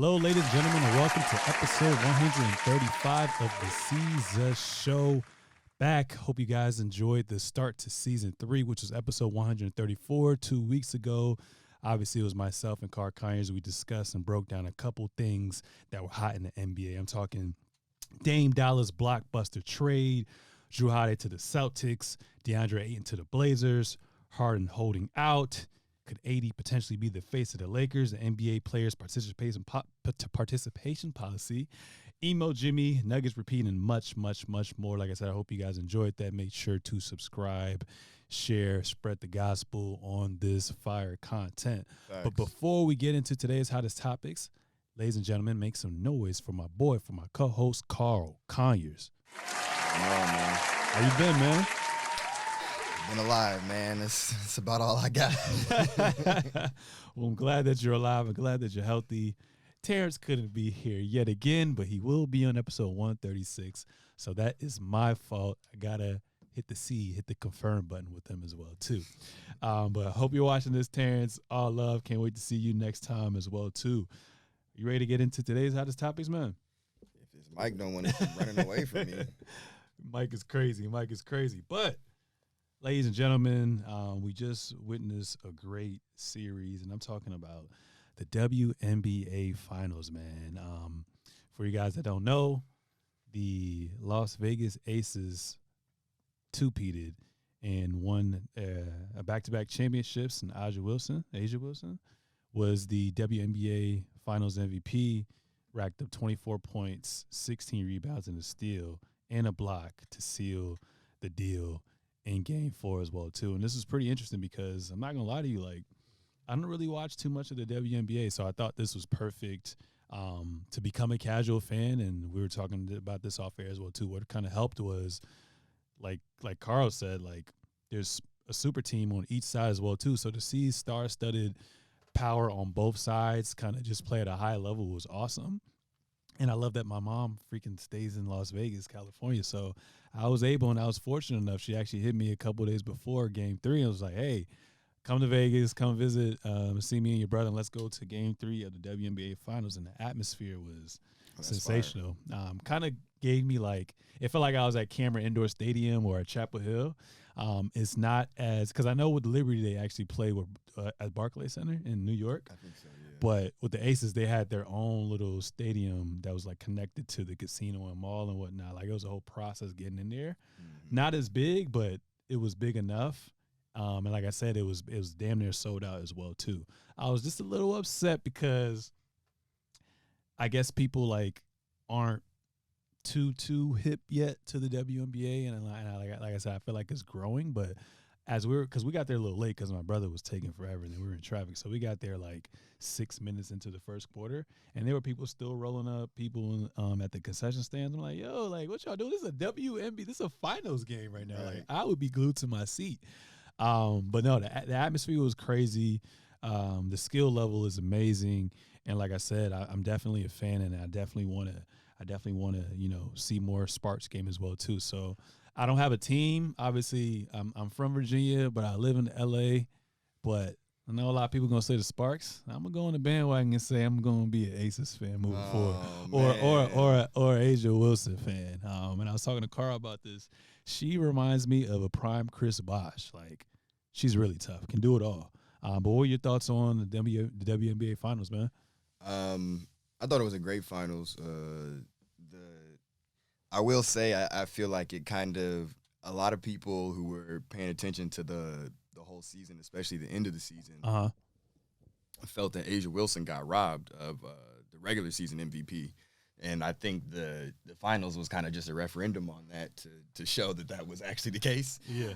Hello, ladies and gentlemen, and welcome to episode 135 of the Seezus Show. Back. Hope you guys enjoyed the start to season 3, which was episode 134 2 weeks ago. Obviously, it was myself and Conyers. We discussed and broke down a couple things that were hot in the NBA. I'm talking Dame Dollars blockbuster trade, Drew Holiday to the Celtics, DeAndre Ayton to the Blazers, Harden holding out. Could AD potentially be the face of the Lakers? The NBA players' participation policy, Emo Jimmy, Nuggets repeating, and much, much, much more. Like I said, I hope you guys enjoyed that. Make sure to subscribe, share, spread the gospel on this fire content. Thanks. But before we get into today's hottest topics, ladies and gentlemen, make some noise for my boy, for my co-host, Conyers. Come on, man. How you been, man? Been alive, man. It's about all I got. Well, I'm glad that you're alive. I'm glad that you're healthy. Terrence couldn't be here yet again, but he will be on episode 136. So that is my fault. I got to hit the confirm button with him as well, too. But I hope you're watching this, Terrence. All love. Can't wait to see you next time as well, too. You ready to get into today's hottest topics, man? If this mic don't want to keep running away from me. Mike is crazy. But, ladies and gentlemen, we just witnessed a great series, and I'm talking about the WNBA Finals, man. For you guys that don't know, the Las Vegas Aces two-peated and won a back-to-back championships, and Asia Wilson was the WNBA Finals MVP, racked up 24 points, 16 rebounds, and a steal, and a block to seal the deal in Game 4 as well, too. And this is pretty interesting because I'm not going to lie to you, like, I don't really watch too much of the WNBA, so I thought this was perfect to become a casual fan, and we were talking about this off air as well, too. What kind of helped was, like Carl said, like, there's a super team on each side as well, too. So to see star-studded power on both sides kind of just play at a high level was awesome. And I love that my mom freaking stays in Las Vegas, California. So I was able, and I was fortunate enough, she actually hit me a couple of days before Game 3 and was like, hey, come to Vegas, come visit, see me and your brother, and let's go to Game 3 of the WNBA Finals. And the atmosphere was sensational. Kind of gave me, like, it felt like I was at Cameron Indoor Stadium or at Chapel Hill. It's not as, because I know with Liberty they actually play with, at Barclays Center in New York. I think so, yeah. But with the Aces, they had their own little stadium that was, like, connected to the casino and mall and whatnot. Like, it was a whole process getting in there. Mm-hmm. Not as big, but it was big enough. And like I said, it was damn near sold out as well, too. I was just a little upset because I guess people, like, aren't too hip yet to the WNBA. And like I said, I feel like it's growing. But because we got there a little late because my brother was taking forever and we were in traffic. So we got there like 6 minutes into the first quarter. And there were people still rolling up, people at the concession stands. I'm like, yo, like, what y'all doing? This is a WNBA. This is a finals game right now. Right. Like, I would be glued to my seat. But no, the atmosphere was crazy. The skill level is amazing. And like I said, I'm definitely a fan, and I definitely want to, see more Sparks game as well too. So I don't have a team. Obviously, I'm from Virginia, but I live in LA. But I know a lot of people gonna say the Sparks. I'm gonna go on the bandwagon and say I'm gonna be an Aces fan moving forward, or Asia Wilson fan. And I was talking to Carl about this. She reminds me of a prime Chris Bosh. Like, she's really tough, can do it all. But what were your thoughts on the WNBA Finals, man? I thought it was a great finals. I will say I feel like it kind of, a lot of people who were paying attention to the whole season, especially the end of the season, felt that Asia Wilson got robbed of the regular season MVP. And I think the finals was kind of just a referendum on that to show that was actually the case. Yeah.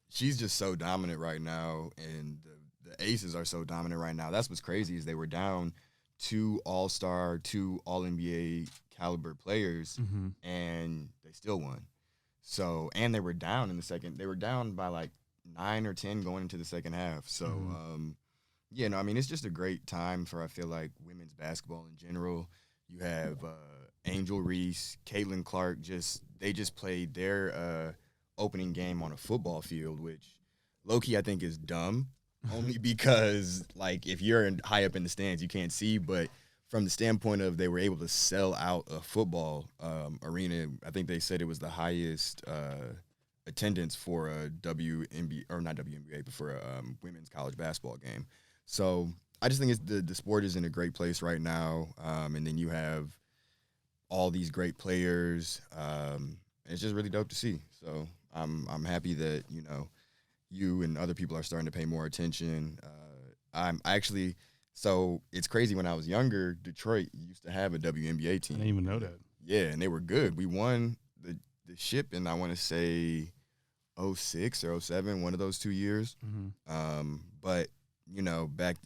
She's just so dominant right now, and the Aces are so dominant right now. That's what's crazy is they were down 2 All-Star, 2 All-NBA caliber players, and they still won. So, and they were down in the second. They were down by like 9 or 10 going into the second half. So, I mean, it's just a great time for, I feel like, women's basketball in general. You have Angel Reese, Caitlin Clark, they just played their opening game on a football field, which low-key I think is dumb, only because, like, if you're high up in the stands, you can't see. But from the standpoint of they were able to sell out a football arena. I think they said it was the highest attendance for a WNBA, or not WNBA, but for a women's college basketball game. So I just think the sport is in a great place right now. And then you have all these great players. It's just really dope to see. So I'm happy that, you and other people are starting to pay more attention. So it's crazy. When I was younger, Detroit used to have a WNBA team. I didn't even know that. Yeah, and they were good. We won the ship in, I want to say, 06 or 07, one of those 2 years. Mm-hmm. But,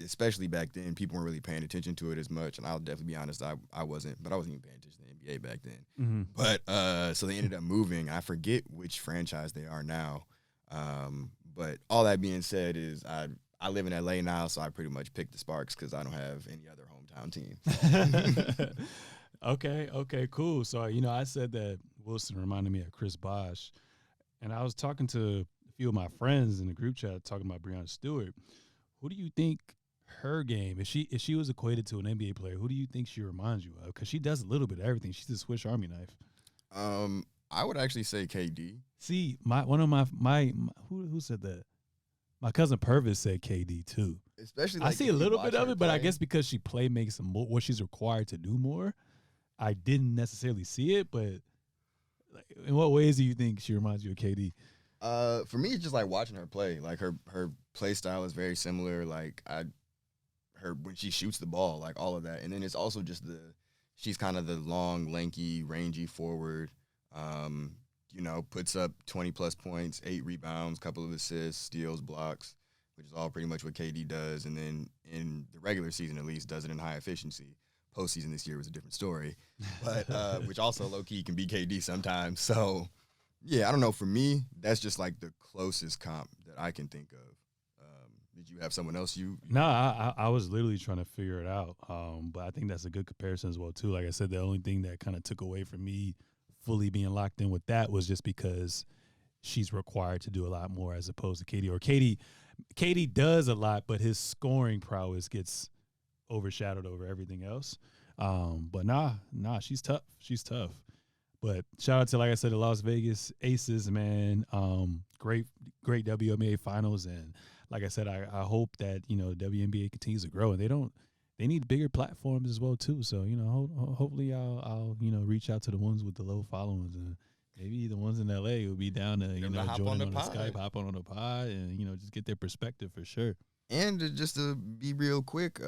especially back then, people weren't really paying attention to it as much. And I'll definitely be honest, I wasn't even paying attention to the NBA back then. Mm-hmm. But so they ended up moving. I forget which franchise they are now. But all that being said is I live in LA now, so I pretty much picked the Sparks because I don't have any other hometown team. Okay, cool. So, I said that Wilson reminded me of Chris Bosh, and I was talking to a few of my friends in the group chat talking about Breonna Stewart. Who do you think her game, if she was equated to an NBA player, who do you think she reminds you of? Because she does a little bit of everything. She's a Swiss Army knife. I would actually say KD. See, who said that? My cousin Purvis said KD too. Especially, I see a little bit of it, but I guess because she makes more what she's required to do more, I didn't necessarily see it. But in what ways do you think she reminds you of KD? For me, it's just like watching her play. Like her play style is very similar. Like her when she shoots the ball, like all of that. And then it's also just she's kind of the long, lanky, rangy forward. Puts up 20-plus points, 8 rebounds, couple of assists, steals, blocks, which is all pretty much what KD does. And then in the regular season, at least, does it in high efficiency. Postseason this year was a different story, but which also low-key can be KD sometimes. So, yeah, I don't know. For me, that's just like the closest comp that I can think of. Did you have someone else you? No, I was literally trying to figure it out, but I think that's a good comparison as well, too. Like I said, the only thing that kind of took away from me fully being locked in with that was just because she's required to do a lot more as opposed to KD. Or KD does a lot, but his scoring prowess gets overshadowed over everything else. But nah, she's tough. She's tough. But shout out to, like I said, the Las Vegas Aces, man. Great WNBA Finals, and like I said, I hope that the WNBA continues to grow, and they need bigger platforms as well too. So hopefully I'll reach out to the ones with the low followings, and maybe the ones in LA will be down to join on the Skype, hop on the pod, and just get their perspective for sure. And just to be real quick,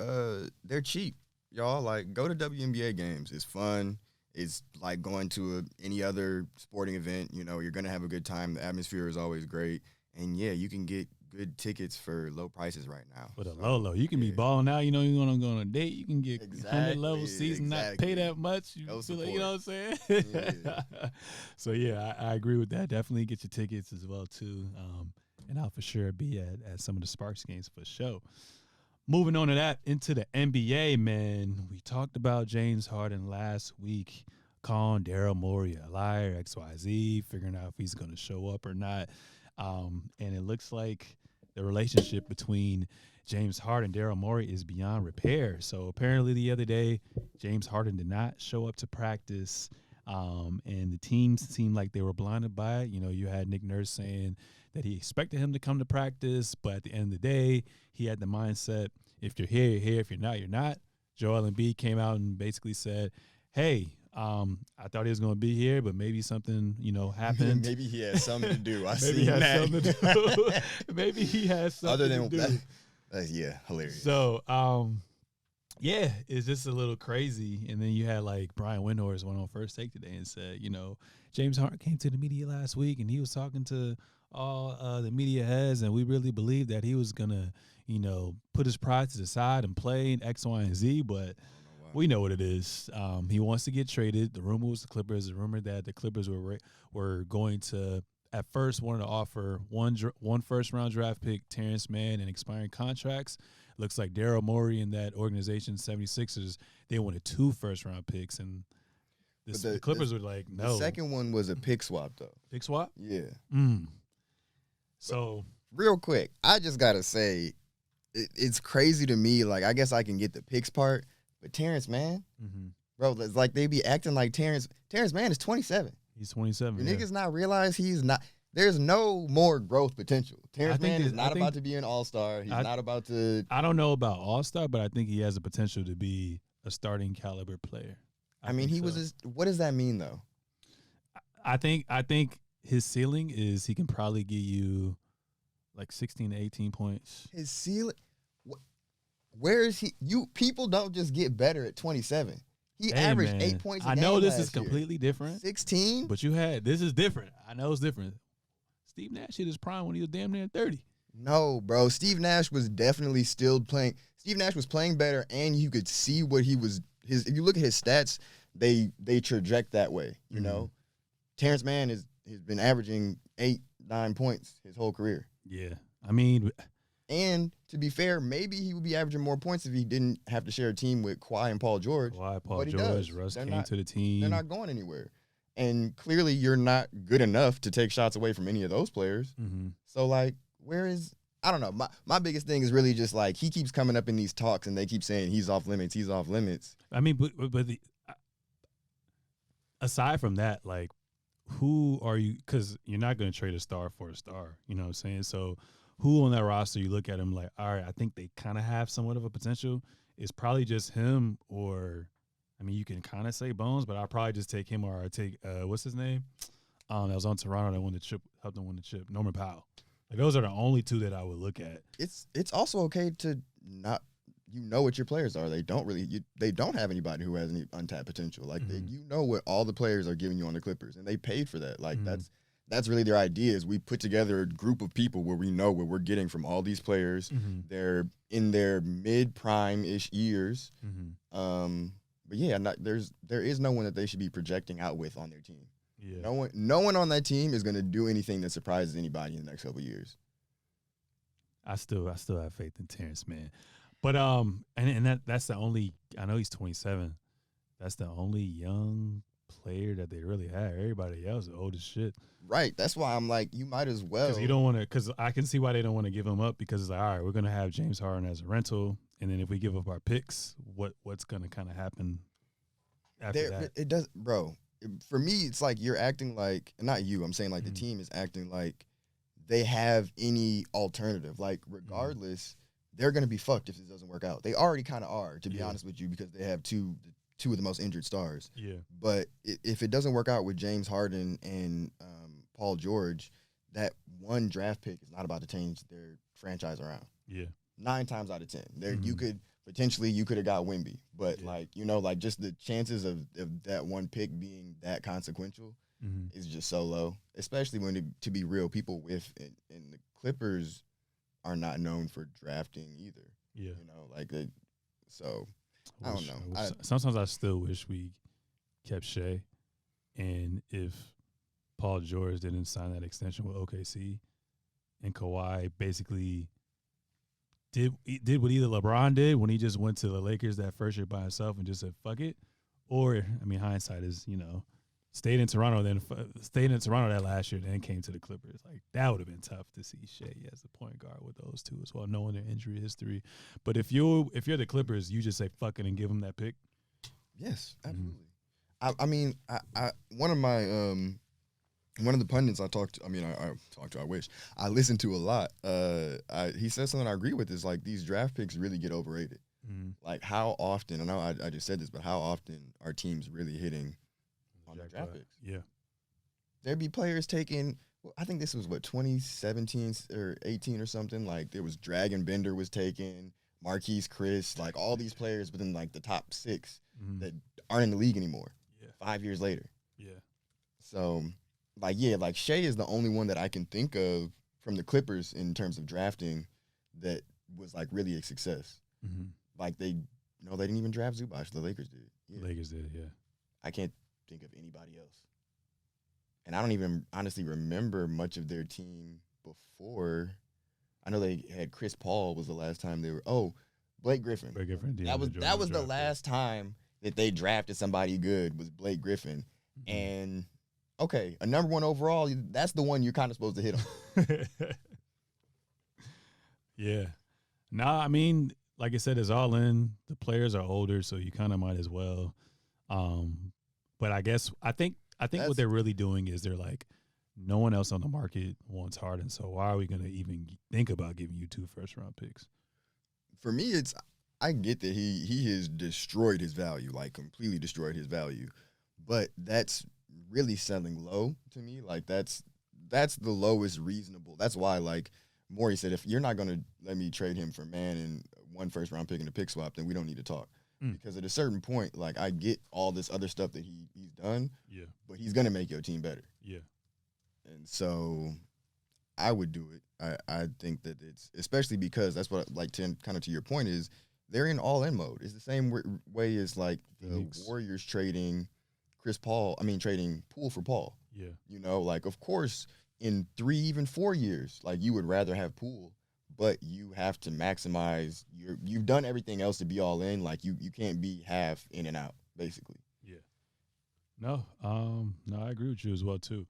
they're cheap, y'all. Like, go to WNBA games. It's fun. It's like going to any other sporting event. You're gonna have a good time. The atmosphere is always great, and yeah, you can get good tickets for low prices right now. For the low, you can be balling out. You want to go on a date. You can get 100 level seats and not pay that much. You feel like, what I'm saying? Yeah. So yeah, I agree with that. Definitely get your tickets as well too. And I'll for sure be at some of the Sparks games for sure. Moving on to that, into the NBA, man. We talked about James Harden last week, calling Daryl Morey a liar, XYZ, figuring out if he's going to show up or not. And it looks like the relationship between James Harden and Daryl Morey is beyond repair. So apparently the other day, James Harden did not show up to practice, and the team seemed like they were blinded by it. You had Nick Nurse saying that he expected him to come to practice, but at the end of the day, he had the mindset, if you're here, you're here. If you're not, you're not. Joel Embiid came out and basically said, hey, I thought he was going to be here, but maybe something, happened. Maybe he had something to do. Maybe he had something to do. Maybe he has something to do. Yeah, hilarious. So, yeah, it's just a little crazy. And then you had, like, Brian Windhorst went on First Take today and said, James Harden came to the media last week, and he was talking to all the media heads, and we really believed that he was going to, put his pride to the side and play in X, Y, and Z, but we know what it is. He wants to get traded. The rumor was the Clippers. The rumor that the Clippers were going to, at first, wanted to offer one first-round draft pick, Terrence Mann, and expiring contracts. Looks like Daryl Morey and that organization, 76ers, they wanted 2 first-round picks, and the Clippers were like, no. The second one was a pick swap, though. Pick swap? Yeah. So, real quick, I just got to say, it's crazy to me. Like, I guess I can get the picks part, But Terrence Mann, Mm-hmm. bro, it's like they be acting like Terrence Mann is 27. He's 27. You niggas not realize he's not. There's no more growth potential. Terrence Mann is not about to be an all-star. He's not about to. I don't know about all-star, but I think he has the potential to be a starting caliber player. I mean, he was. What does that mean though? I think his ceiling is he can probably give you like 16 to 18 points. His ceiling. Where is he? People don't just get better at 27. He averaged 8 points a game. I know this last is completely year. different. 16? But this is different. I know it's different. Steve Nash hit his prime when he was damn near 30. No, bro. Steve Nash was definitely still playing. Steve Nash was playing better, and you could see what he was. If you look at his stats, they traject that way. You know, Terrence Mann has been averaging 8-9 points his whole career. Yeah, I mean, and to be fair, maybe he would be averaging more points if he didn't have to share a team with Kawhi and Paul George. Russ came to the team. They're not going anywhere. And clearly you're not good enough to take shots away from any of those players. Mm-hmm. So, like, I don't know. My biggest thing is really just, like, he keeps coming up in these talks and they keep saying he's off limits. I mean, but aside from that, like, who are you? Because you're not going to trade a star for a star. You know what I'm saying? So who on that roster you look at him like, all right, I think they kind of have somewhat of a potential. It's probably just him or – I mean, you can kind of say Bones, but I'll probably just take him or I take what's his name? That was on Toronto that won the chip, helped them win the chip. Norman Powell. Like those are the only two that I would look at. It's also okay to not what your players are. They don't have anybody who has any untapped potential. Like what all the players are giving you on the Clippers, and they paid for that. Like that's really their idea. Is we put together a group of people where we know what we're getting from all these players. They're in their mid prime ish years. But yeah, there is no one that they should be projecting out with on their team. Yeah. No one on that team is going to do anything that surprises anybody in the next couple of years. I still have faith in Terrence Mann, but that's the only. I know he's 27. That's the only young player that they really have. Everybody else is old as shit. Right. That's why I'm like, you might as well. Because you don't want to. Because I can see why they don't want to give him up. Because it's like, all right, we're going to have James Harden as a rental. And then if we give up our picks, what's going to kind of happen after that? It does, bro. For me, it's like you're acting like, not you, I'm saying like the team is acting like they have any alternative. Like regardless, they're going to be fucked if this doesn't work out. They already kind of are, to be honest with you, because they have two of the most injured stars. Yeah. But if it doesn't work out with James Harden and Paul George, that one draft pick is not about to change their franchise around. Yeah. 9 times out of 10. You could have got Wemby, but like just the chances of that one pick being that consequential is just so low. Especially when, to be real, people and the Clippers are not known for drafting either. Yeah, so I don't know. Sometimes I still wish we kept Shea, and if Paul George didn't sign that extension with OKC, and Kawhi basically did what either LeBron did when he just went to the Lakers that first year by himself and just said fuck it, or I mean hindsight is stayed in Toronto that last year, then came to the Clippers. Like that would have been tough to see Shea as a point guard with those two as well, knowing their injury history. But if you're the Clippers, you just say fuck it and give them that pick. Yes, absolutely. I mean, one of the pundits I talked to, I wish, I listened to a lot. He said something I agree with is like these draft picks really get overrated. Like how often, I know I just said this, but how often are teams really hitting on their draft picks? Yeah. There'd be players taking, I think this was 2017 or 18 or something. Like there was Dragon Bender was taken, Marquise Chris, like all these players within like the top 6 that aren't in the league anymore. Yeah. 5 years later. Yeah. So like Shea is the only one that I can think of from the Clippers in terms of drafting that was like really a success. Like they didn't even draft Zubac. The Lakers did. Yeah. Lakers did, yeah. I can't think of anybody else. And I don't even honestly remember much of their team before. I know they had Chris Paul was the last time they were. Oh, Blake Griffin. Blake Griffin. That was the last time that they drafted somebody good was Blake Griffin. And okay, a number 1 overall, that's the one you're kind of supposed to hit on. Yeah. Nah, I mean, like I said, it's all in. The players are older, so you kind of might as well. But I think what they're really doing is they're like, no one else on the market wants Harden, so why are we going to even think about giving you 2 first-round picks? For me, I get that he has destroyed his value, like completely destroyed his value, but that's really selling low to me. Like that's the lowest reasonable. That's why, like Maury said, if you're not going to let me trade him for Man and 1 first-round pick and a pick swap, then we don't need to talk. Because at a certain point, like I get all this other stuff that he's done, but he's going to make your team better. Yeah. And so I would do it. I think that it's, especially because that's what, like, kind of to your point, is they're in all-in mode. It's the same way as, like, the Warriors trading trading Poole for Paul. Yeah. You know, like, of course, in 3, even 4 years, like, you would rather have Poole, but you have to maximize you've done everything else to be all in. Like, you can't be half in and out, basically. Yeah. No, I agree with you as well, too.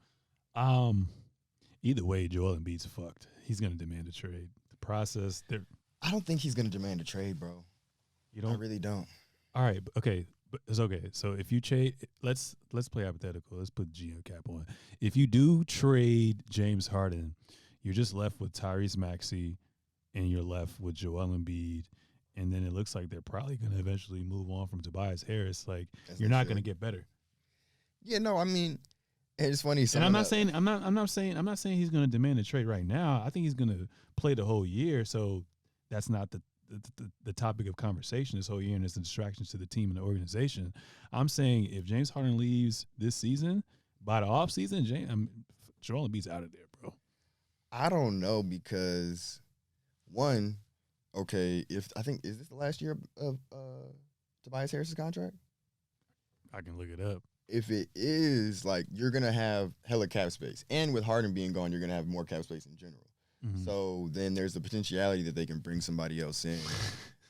Either way, Joel Embiid's fucked. He's going to demand a trade. The process, I don't think he's going to demand a trade, bro. You don't? I really don't. All right, okay, but it's okay. So if you trade, let's play hypothetical. Let's put GM cap on. If you do trade James Harden, you're just left with Tyrese Maxey, and you're left with Joel Embiid, and then it looks like they're probably going to eventually move on from Tobias Harris. Like, you're not going to get better. Yeah, no, I mean, it's funny. And I'm not saying he's going to demand a trade right now. I think he's going to play the whole year. So that's not the topic of conversation this whole year, and it's a distraction to the team and the organization. I'm saying if James Harden leaves this season, by the offseason, Joel Embiid's out of there, bro. I don't know, because one, okay, is this the last year of Tobias Harris's contract? I can look it up. If it is, like, you're going to have hella cap space. And with Harden being gone, you're going to have more cap space in general. Mm-hmm. So then there's the potentiality that they can bring somebody else in.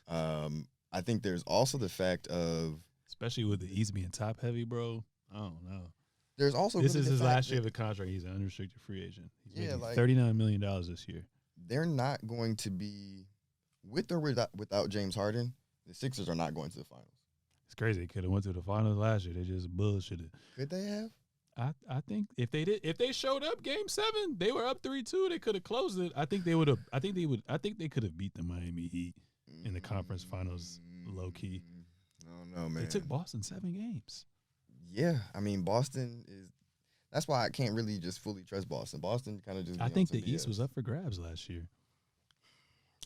I think there's also the fact of, especially with the East being top heavy, bro, I don't know. There's also this is his last year of the contract. He's an unrestricted free agent. He's making like $39 million this year. They're not going to be, with or without James Harden, the Sixers are not going to the finals. It's crazy. They could have went to the finals last year. They just bullshitted. Could they have? I think if they showed up Game 7, they were up 3-2. They could have closed it. I think they would have. I think they could have beat the Miami Heat in the conference finals, low key. I don't know, man. They took Boston 7 games. Yeah, I mean, Boston is. That's why I can't really just fully trust Boston. Boston kind of just. I think the East was up for grabs last year.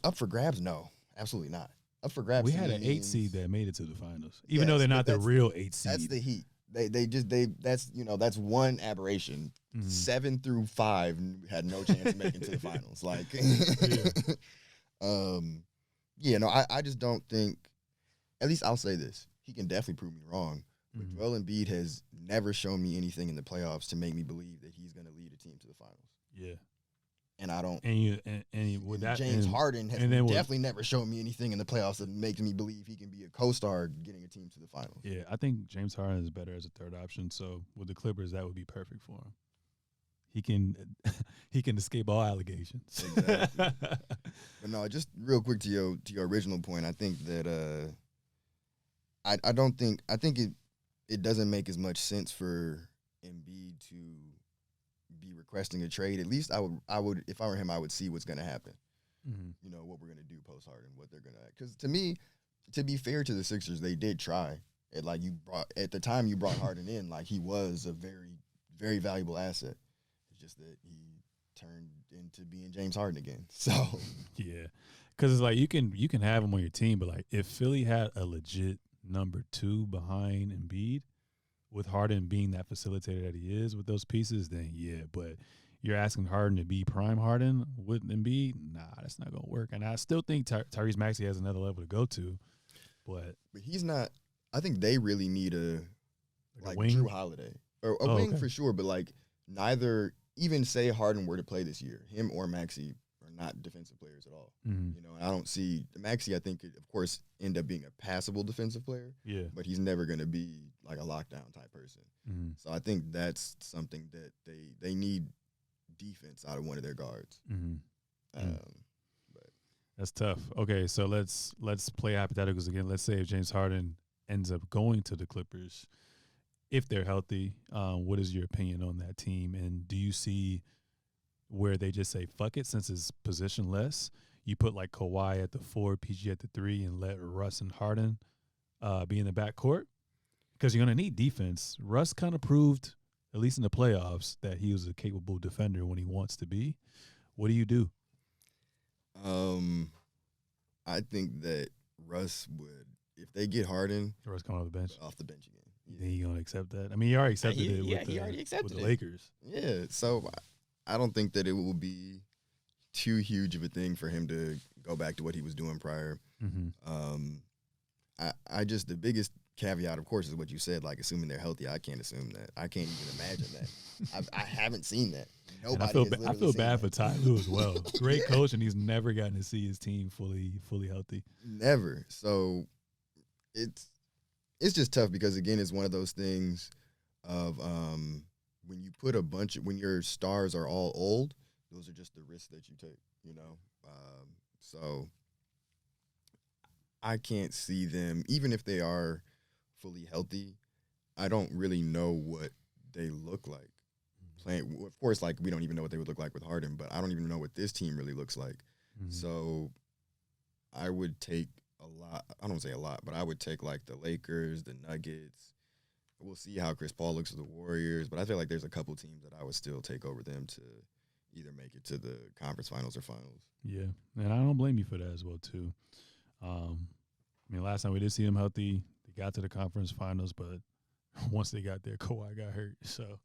Up for grabs? No, absolutely not. Up for grabs. We had an 8 seed that made it to the finals, even though they're not the real 8 seed. That's the Heat. That's one aberration. Mm-hmm. 7 through 5 had no chance of making it to the finals. Like, I just don't think. At least I'll say this: he can definitely prove me wrong. But mm-hmm. Joel Embiid has never shown me anything in the playoffs to make me believe that he's going to lead a team to the finals. Yeah. And I don't. And with that, James Harden has definitely never shown me anything in the playoffs that makes me believe he can be a co-star getting a team to the finals. Yeah, I think James Harden is better as a third option. So with the Clippers, that would be perfect for him. He can escape all allegations. Exactly. But no, just real quick to your original point, I think that I think it doesn't make as much sense for Embiid to be requesting a trade. At least I would if I were him, I would see what's going to happen. Mm-hmm. You know, what we're going to do post Harden, what they're going to, because to me, to be fair to the Sixers, they did try. At the time you brought Harden in, like, he was a very, very valuable asset. It's just that he turned into being James Harden again. So yeah, because it's like you can have him on your team, but like if Philly had a legit number 2 behind Embiid, with Harden being that facilitator that he is with those pieces, then yeah. But you're asking Harden to be prime Harden with Embiid? Nah, that's not going to work. And I still think Tyrese Maxey has another level to go to. But he's not – I think they really need a wing? Drew Holiday. Or a wing for sure, but like neither – even say Harden were to play this year, him or Maxey are not defensive players at all. Mm-hmm. You know, and I don't see – Maxey, I think, could, of course, end up being a passable defensive player. Yeah. But he's never going to be – like a lockdown type person. Mm-hmm. So I think that's something that they need defense out of one of their guards. Mm-hmm. That's tough. Okay, so let's play hypotheticals again. Let's say if James Harden ends up going to the Clippers, if they're healthy, what is your opinion on that team? And do you see where they just say fuck it since it's positionless? You put like Kawhi at the 4, PG at the 3, and let Russ and Harden be in the backcourt because you're gonna need defense. Russ kind of proved, at least in the playoffs, that he was a capable defender when he wants to be. What do you do? I think that Russ would, if they get Harden, Russ coming off the bench. Off the bench again. You think he gonna accept that? I mean, he already accepted it with the Lakers. Yeah, so I don't think that it will be too huge of a thing for him to go back to what he was doing prior. Mm-hmm. I just, the biggest caveat, of course, is what you said, like assuming they're healthy. I can't assume that. I can't even imagine that. I haven't seen that. Nobody. I feel bad for Ty Lue as well. Great coach, and he's never gotten to see his team fully healthy. Never. So it's just tough because again, it's one of those things of when you put when your stars are all old, those are just the risks that you take. So I can't see them, even if they are fully healthy. I don't really know what they look like playing. Of course, like we don't even know what they would look like with Harden, but I don't even know what this team really looks like. Mm-hmm. So I would take a lot. I don't say a lot, but I would take like the Lakers, the Nuggets. We'll see how Chris Paul looks with the Warriors, but I feel like there's a couple teams that I would still take over them to either make it to the conference finals or finals. Yeah, and I don't blame you for that as well too. I mean, last time we did see them healthy, they got to the conference finals, but once they got there, Kawhi got hurt. So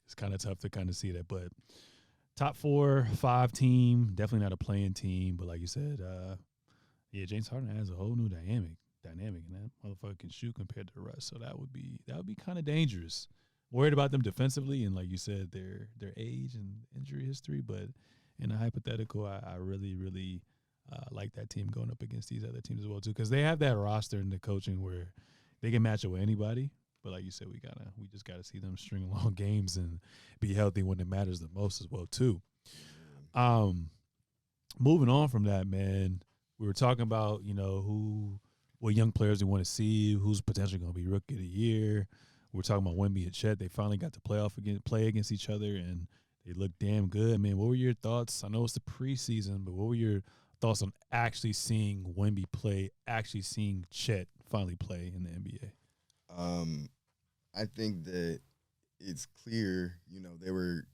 it's kind of tough to kind of see that. But top 4, 5 team, definitely not a playing team. But like you said, yeah, James Harden has a whole new dynamic, and that motherfucker can shoot compared to the rest. So that would be kind of dangerous. Worried about them defensively, and like you said, their age and injury history. But in a hypothetical, I really, really like that team going up against these other teams as well too, because they have that roster and the coaching where they can match it with anybody. But like you said, we just gotta see them string along games and be healthy when it matters the most as well too. Moving on from that, man, we were talking about what young players we want to see, who's potentially going to be rookie of the year. We're talking about Wemby and Chet. They finally got to play against each other, and they look damn good. I mean, what were your thoughts? I know it's the preseason, but what were your thoughts on actually seeing Wemby play, actually seeing Chet finally play in the NBA? I think that it's clear, there were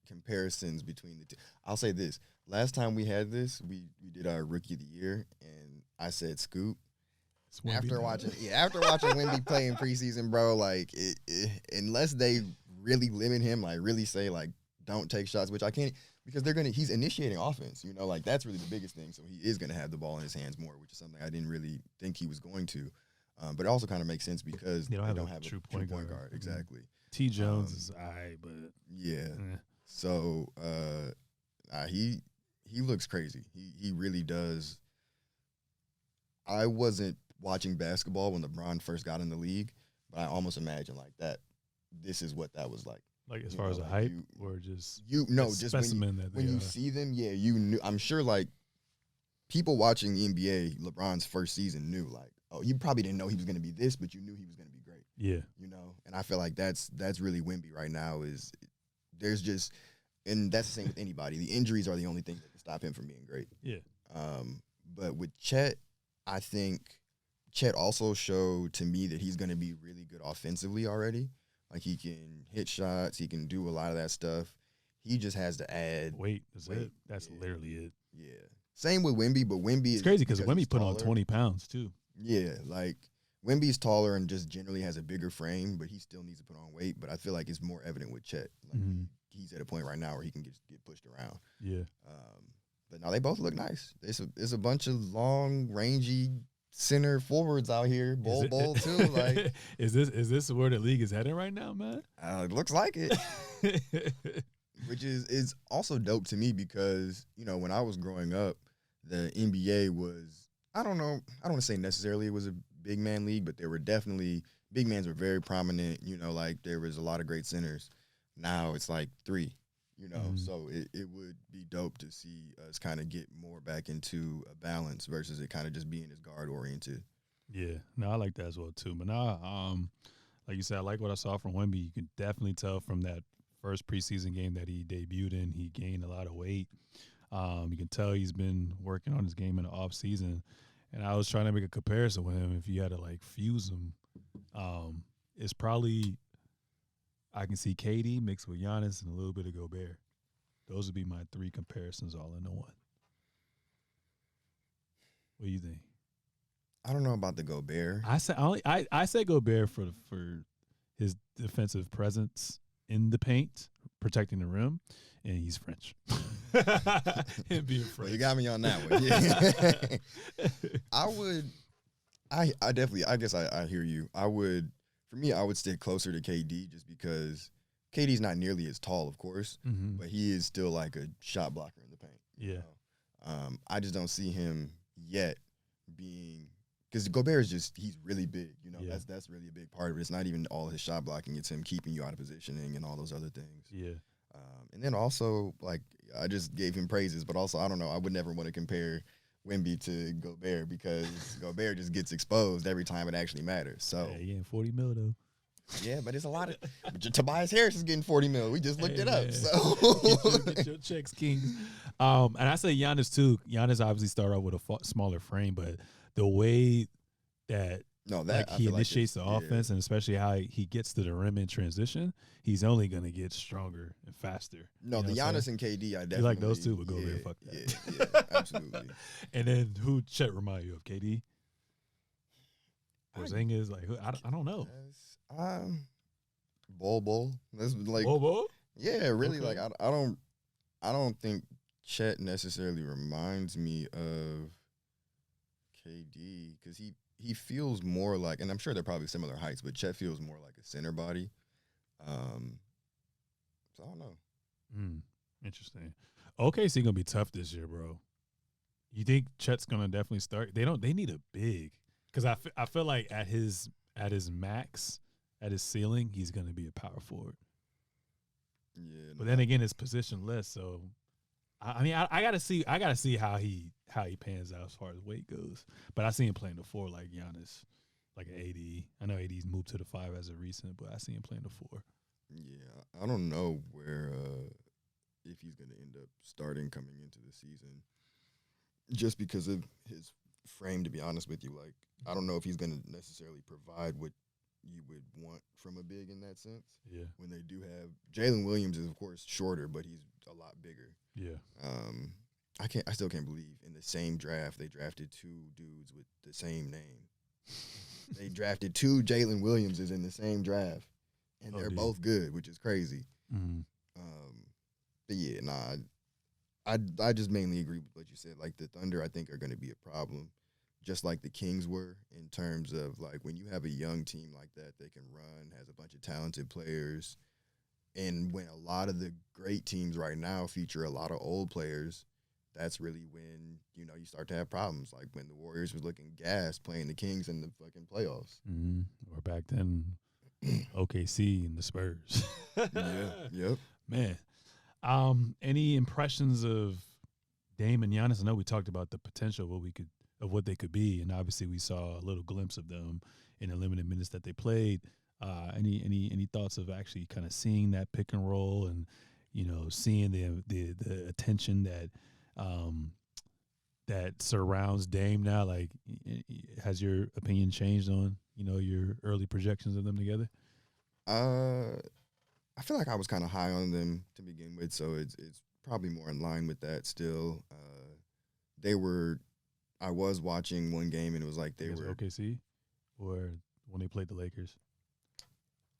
comparisons between the two. I'll say this. Last time we had this, we did our rookie of the year, and I said Scoop. After watching Wemby play in preseason, bro, like unless they really limit him, like really say like don't take shots, which I can't, because he's initiating offense, like that's really the biggest thing. So he is gonna have the ball in his hands more, which is something I didn't really think he was going to. But it also kind of makes sense because they don't have a true point guard. Exactly. T. Jones is but yeah. So he looks crazy. He really does. I wasn't watching basketball when LeBron first got in the league, but I almost imagine like that. This is what that was like. Like as far as a hype, or just just when you see them, yeah, you knew. I'm sure like people watching the NBA, LeBron's first season knew like, oh, you probably didn't know he was going to be this, but you knew he was going to be great. Yeah, and I feel like that's really Wemby right now. There's just, and that's the same with anybody. The injuries are the only thing that can stop him from being great. Yeah. But with Chet, I think Chet also showed to me that he's going to be really good offensively already. Like he can hit shots, he can do a lot of that stuff. He just has to add weight. That's literally it. Yeah. Same with Wemby, but Wemby it's crazy because Wemby put on 20 pounds too. Yeah, like Wemby's taller and just generally has a bigger frame, but he still needs to put on weight. But I feel like it's more evident with Chet. Like he's at a point right now where he can get pushed around. Yeah. But no, they both look nice. There's a bunch of long, rangy center forwards out here. Bowl too. Like, is this where the league is heading right now, man? It looks like it. Which is also dope to me because when I was growing up, the NBA was, I don't want to say necessarily it was a big man league, but there were definitely big mans were very prominent. Like there was a lot of great centers. Now it's like 3. You know, so it would be dope to see us kind of get more back into a balance versus it kind of just being as guard oriented. Yeah, no, I like that as well too. But nah, like you said, I like what I saw from Wemby. You can definitely tell from that first preseason game that he debuted in, he gained a lot of weight. You can tell he's been working on his game in the off season. And I was trying to make a comparison with him. If you had to like fuse him, it's probably I can see KD mixed with Giannis and a little bit of Gobert. Those would be my three comparisons all into one. What do you think? I don't know about the Gobert. I said Gobert for his defensive presence in the paint, protecting the rim, and he's French. Him being French. Well, you got me on that one. Yeah. I definitely, I guess I hear you. For me, I would stick closer to KD just because KD's not nearly as tall, of course, but he is still like a shot blocker in the paint. Yeah. I just don't see him yet being – because Gobert is just – he's really big. You know, that's really a big part of it. It's not even all his shot blocking. It's him keeping you out of positioning and all those other things. Yeah. And then also, like, I just gave him praises, but also, I don't know, I would never want to compare Wemby to Gobert because Gobert just gets exposed every time it actually matters. So yeah, $40 million though. Yeah, but it's a lot of Tobias Harris is getting $40 million. We just looked it up. So get your checks, Kings. And I say Giannis too. Giannis obviously started off with a smaller frame, but the way that he initiates the offense, and especially how he gets to the rim in transition, he's only going to get stronger and faster. No, the Giannis and KD, I definitely. You like those two, but go ahead, fuck that. Yeah, absolutely. And then who Chet remind you of? KD? Porzingis? Like, I don't know. Bol. That's like Bol? Yeah, really. Okay. Like I don't think Chet necessarily reminds me of KD because he feels more like, and I'm sure they're probably similar heights, but Chet feels more like a center body. So I don't know. Interesting. OKC gonna be tough this year, bro. You think Chet's gonna definitely start? They need a big because I feel like at his max, at his ceiling, he's gonna be a power forward. Yeah, but then again, it's positionless. So I mean, I gotta see how he pans out as far as weight goes. But I see him playing the 4 like Giannis, like an AD. I know AD's moved to the 5 as of recent, but I see him playing the 4. Yeah, I don't know where if he's going to end up starting coming into the season, just because of his frame. To be honest with you, like I don't know if he's going to necessarily provide what you would want from a big in that sense. Yeah. When they do have Jalen Williams is of course shorter, but he's a lot bigger. Yeah. I still can't believe in the same draft they drafted 2 dudes with the same name. They drafted 2 Jalen Williamses in the same draft, and they're both good, which is crazy. Mm-hmm. But yeah, I just mainly agree with what you said. Like the Thunder, I think are going to be a problem, just like the Kings were in terms of like when you have a young team like that, they can run, has a bunch of talented players. And when a lot of the great teams right now feature a lot of old players, that's really when, you know, you start to have problems. Like when the Warriors was looking gassed playing the Kings in the fucking playoffs. Mm-hmm. Or back then, OKC and the Spurs. Yeah, yep. Man. Any impressions of Dame and Giannis? I know we talked about the potential of what they could be, and obviously we saw a little glimpse of them in the limited minutes that they played. Any thoughts of actually kind of seeing that pick and roll and, you know, seeing the attention that surrounds Dame now? Like, has your opinion changed on, you know, your early projections of them together? I feel like I was kind of high on them to begin with, so it's probably more in line with that still. I was watching one game, and it was like they were OKC, or when they played the Lakers.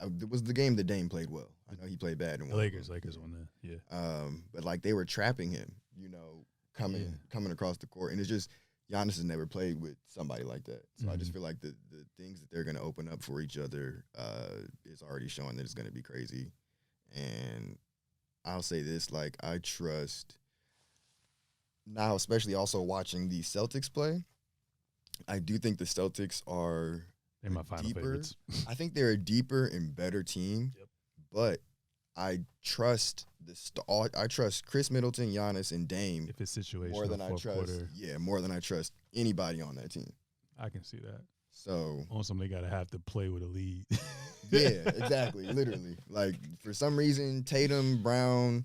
It was the game that Dame played well. I know he played bad in the Lakers won that, yeah. But like they were trapping him, you know, coming across the court, and it's just Giannis has never played with somebody like that. So I just feel like the things that they're going to open up for each other is already showing that it's going to be crazy. And I'll say this, like I trust now, especially also watching the Celtics play. I do think the Celtics are my final favorites. I think they're a deeper and better team, yep. But I trust I trust Chris Middleton, Giannis, and Dame if it's situational more than I trust. Quarter. Yeah, more than I trust anybody on that team. I can see that. So on something they gotta have to play with a lead. Yeah, exactly. Literally, like for some reason, Tatum, Brown,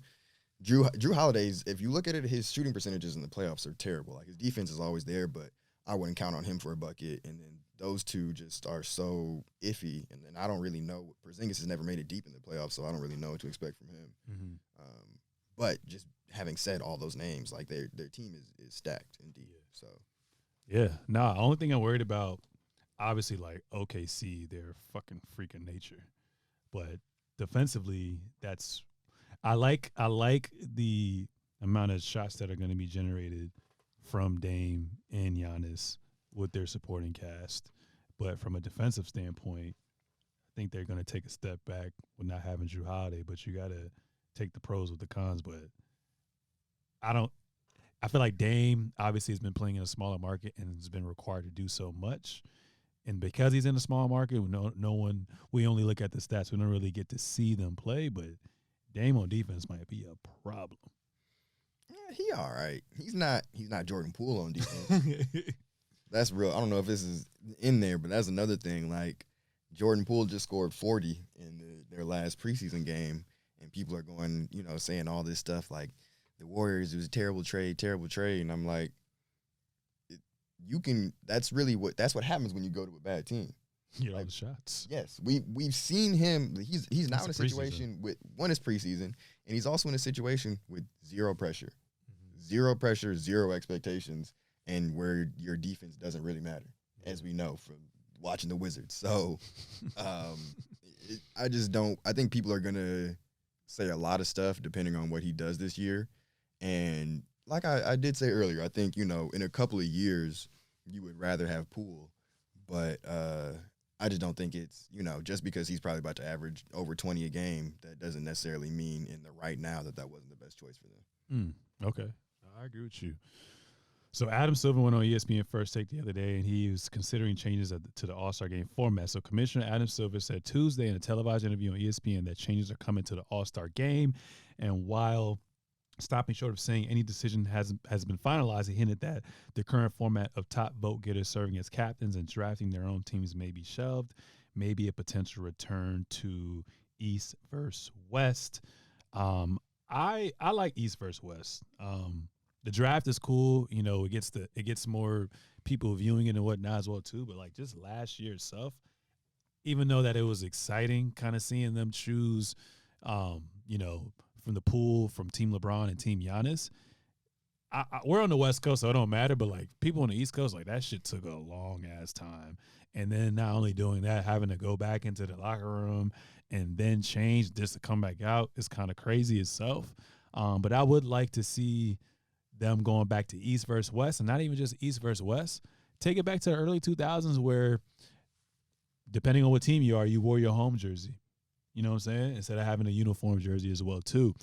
Drew Holiday's. If you look at it, his shooting percentages in the playoffs are terrible. Like his defense is always there, but I wouldn't count on him for a bucket. And then those two just are so iffy. And then I don't really know. Porzingis has never made it deep in the playoffs, so I don't really know what to expect from him. Mm-hmm. But just having said all those names, like their team is stacked indeed. Yeah. So yeah, only thing I'm worried about, obviously, like OKC, they're fucking freaking nature, but defensively, I like the amount of shots that are going to be generated from Dame and Giannis with their supporting cast, but from a defensive standpoint, I think they're going to take a step back with not having Drew Holiday. But you got to take the pros with the cons. But I feel like Dame obviously has been playing in a smaller market and has been required to do so much. And because he's in a small market, we only look at the stats. We don't really get to see them play, but Dame on defense might be a problem. Yeah, he all right. He's not Jordan Poole on defense. That's real. I don't know if this is in there, but that's another thing. Like Jordan Poole just scored 40 in their last preseason game, and people are going, saying all this stuff like the Warriors, it was a terrible trade. And I'm like, that's what happens when you go to a bad team. You get all the shots. Yes, we've seen him. He's now in a situation with one is preseason, and he's also in a situation with zero pressure, zero expectations, and where your defense doesn't really matter, as we know from watching the Wizards. So, I just don't. I think people are gonna say a lot of stuff depending on what he does this year, and like I did say earlier, I think in a couple of years you would rather have Poole, but I just don't think it's just because he's probably about to average over 20 a game, that doesn't necessarily mean in the right now that wasn't the best choice for them. Okay, I agree with you. So Adam Silver went on ESPN First Take the other day, and he was considering changes to the All-Star Game format. So Commissioner Adam Silver said Tuesday in a televised interview on ESPN that changes are coming to the All-Star Game, and while stopping short of saying any decision has been finalized, he hinted that the current format of top vote getters serving as captains and drafting their own teams may be shelved, maybe a potential return to East versus West. I like East versus West. The draft is cool, it gets more people viewing it and whatnot as well too. But like just last year itself, even though that it was exciting, kind of seeing them choose, from the pool from Team LeBron and Team Giannis. We're on the West Coast, so it don't matter. But like people on the East Coast, like that shit took a long ass time. And then not only doing that, having to go back into the locker room and then change just to come back out is kind of crazy itself. But I would like to see them going back to East versus West, and not even just East versus West. Take it back to the early 2000s where, depending on what team you are, you wore your home jersey. You know what I'm saying? Instead of having a uniform jersey as well, too.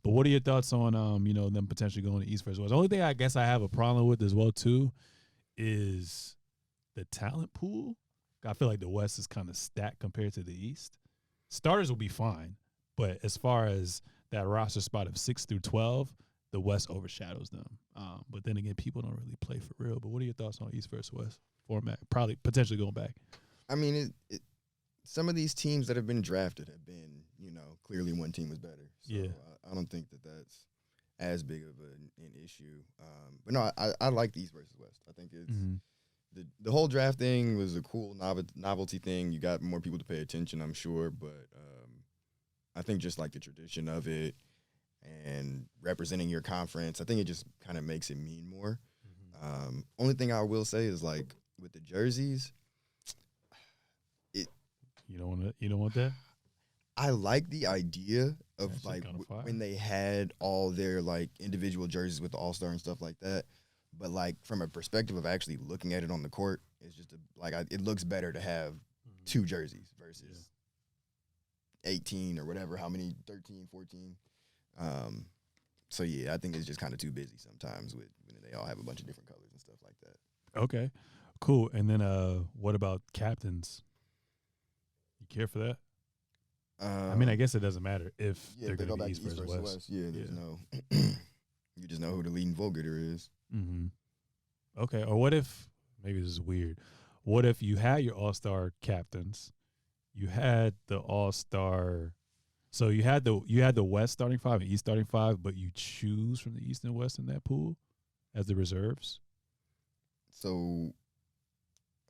But what are your thoughts on, them potentially going to East versus West? The only thing I guess I have a problem with as well, too, is the talent pool. I feel like the West is kind of stacked compared to the East. Starters will be fine, but as far as that roster spot of 6 through 12, the West overshadows them. But then again, people don't really play for real. But what are your thoughts on East versus West format? Probably potentially going back. I mean, some of these teams that have been drafted have been, clearly one team was better. So yeah. I don't think that's as big of an issue. But no, I like the East versus West. I think it's the whole draft thing was a cool novelty thing. You got more people to pay attention, I'm sure. But I think just like the tradition of it and representing your conference, I think it just kind of makes it mean more. Only thing I will say is like with the jerseys, you don't want that? I like the idea of like when they had all their like individual jerseys with the All-Star and stuff like that. But like from a perspective of actually looking at it on the court, it's just it looks better to have two jerseys versus 18 or whatever, how many, 13, 14. So yeah, I think it's just kind of too busy sometimes when they all have a bunch of different colors and stuff like that. Okay, cool. And then what about captains? You care for that? I mean, I guess it doesn't matter if they're they going go to be back East versus West. Yeah, there's no. You just know who the leading vote getter is. Mm-hmm. Okay, or what if, maybe this is weird, what if you had your all-star captains, you had the all-star, so you had the West starting five and East starting five, but you choose from the East and West in that pool as the reserves? So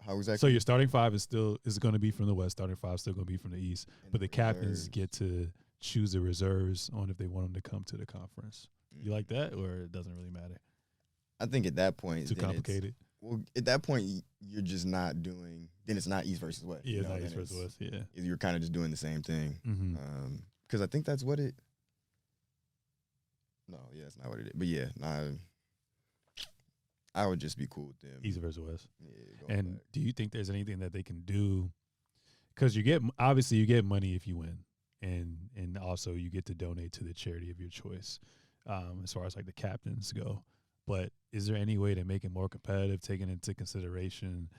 how exactly? So your starting five is going to be from the West, starting five is still going to be from the East, And but the captains reserves. get to choose the reserves on if they want them to come to the conference. You like that, or it doesn't really matter? I think at that point, Too complicated. Well, at that point, you're just not doing. Then it's not East versus West. Yeah, it's not East versus West. Yeah, you're kind of just doing the same thing. Mm-hmm. Because I think that's what it. No, yeah, that's not what it is. But yeah, I would just be cool with them. East versus West. Yeah. And do you think there's anything that they can do? Because you get money if you win, and also you get to donate to the charity of your choice, as far as like the captains go. But is there any way to make it more competitive, taking into consideration,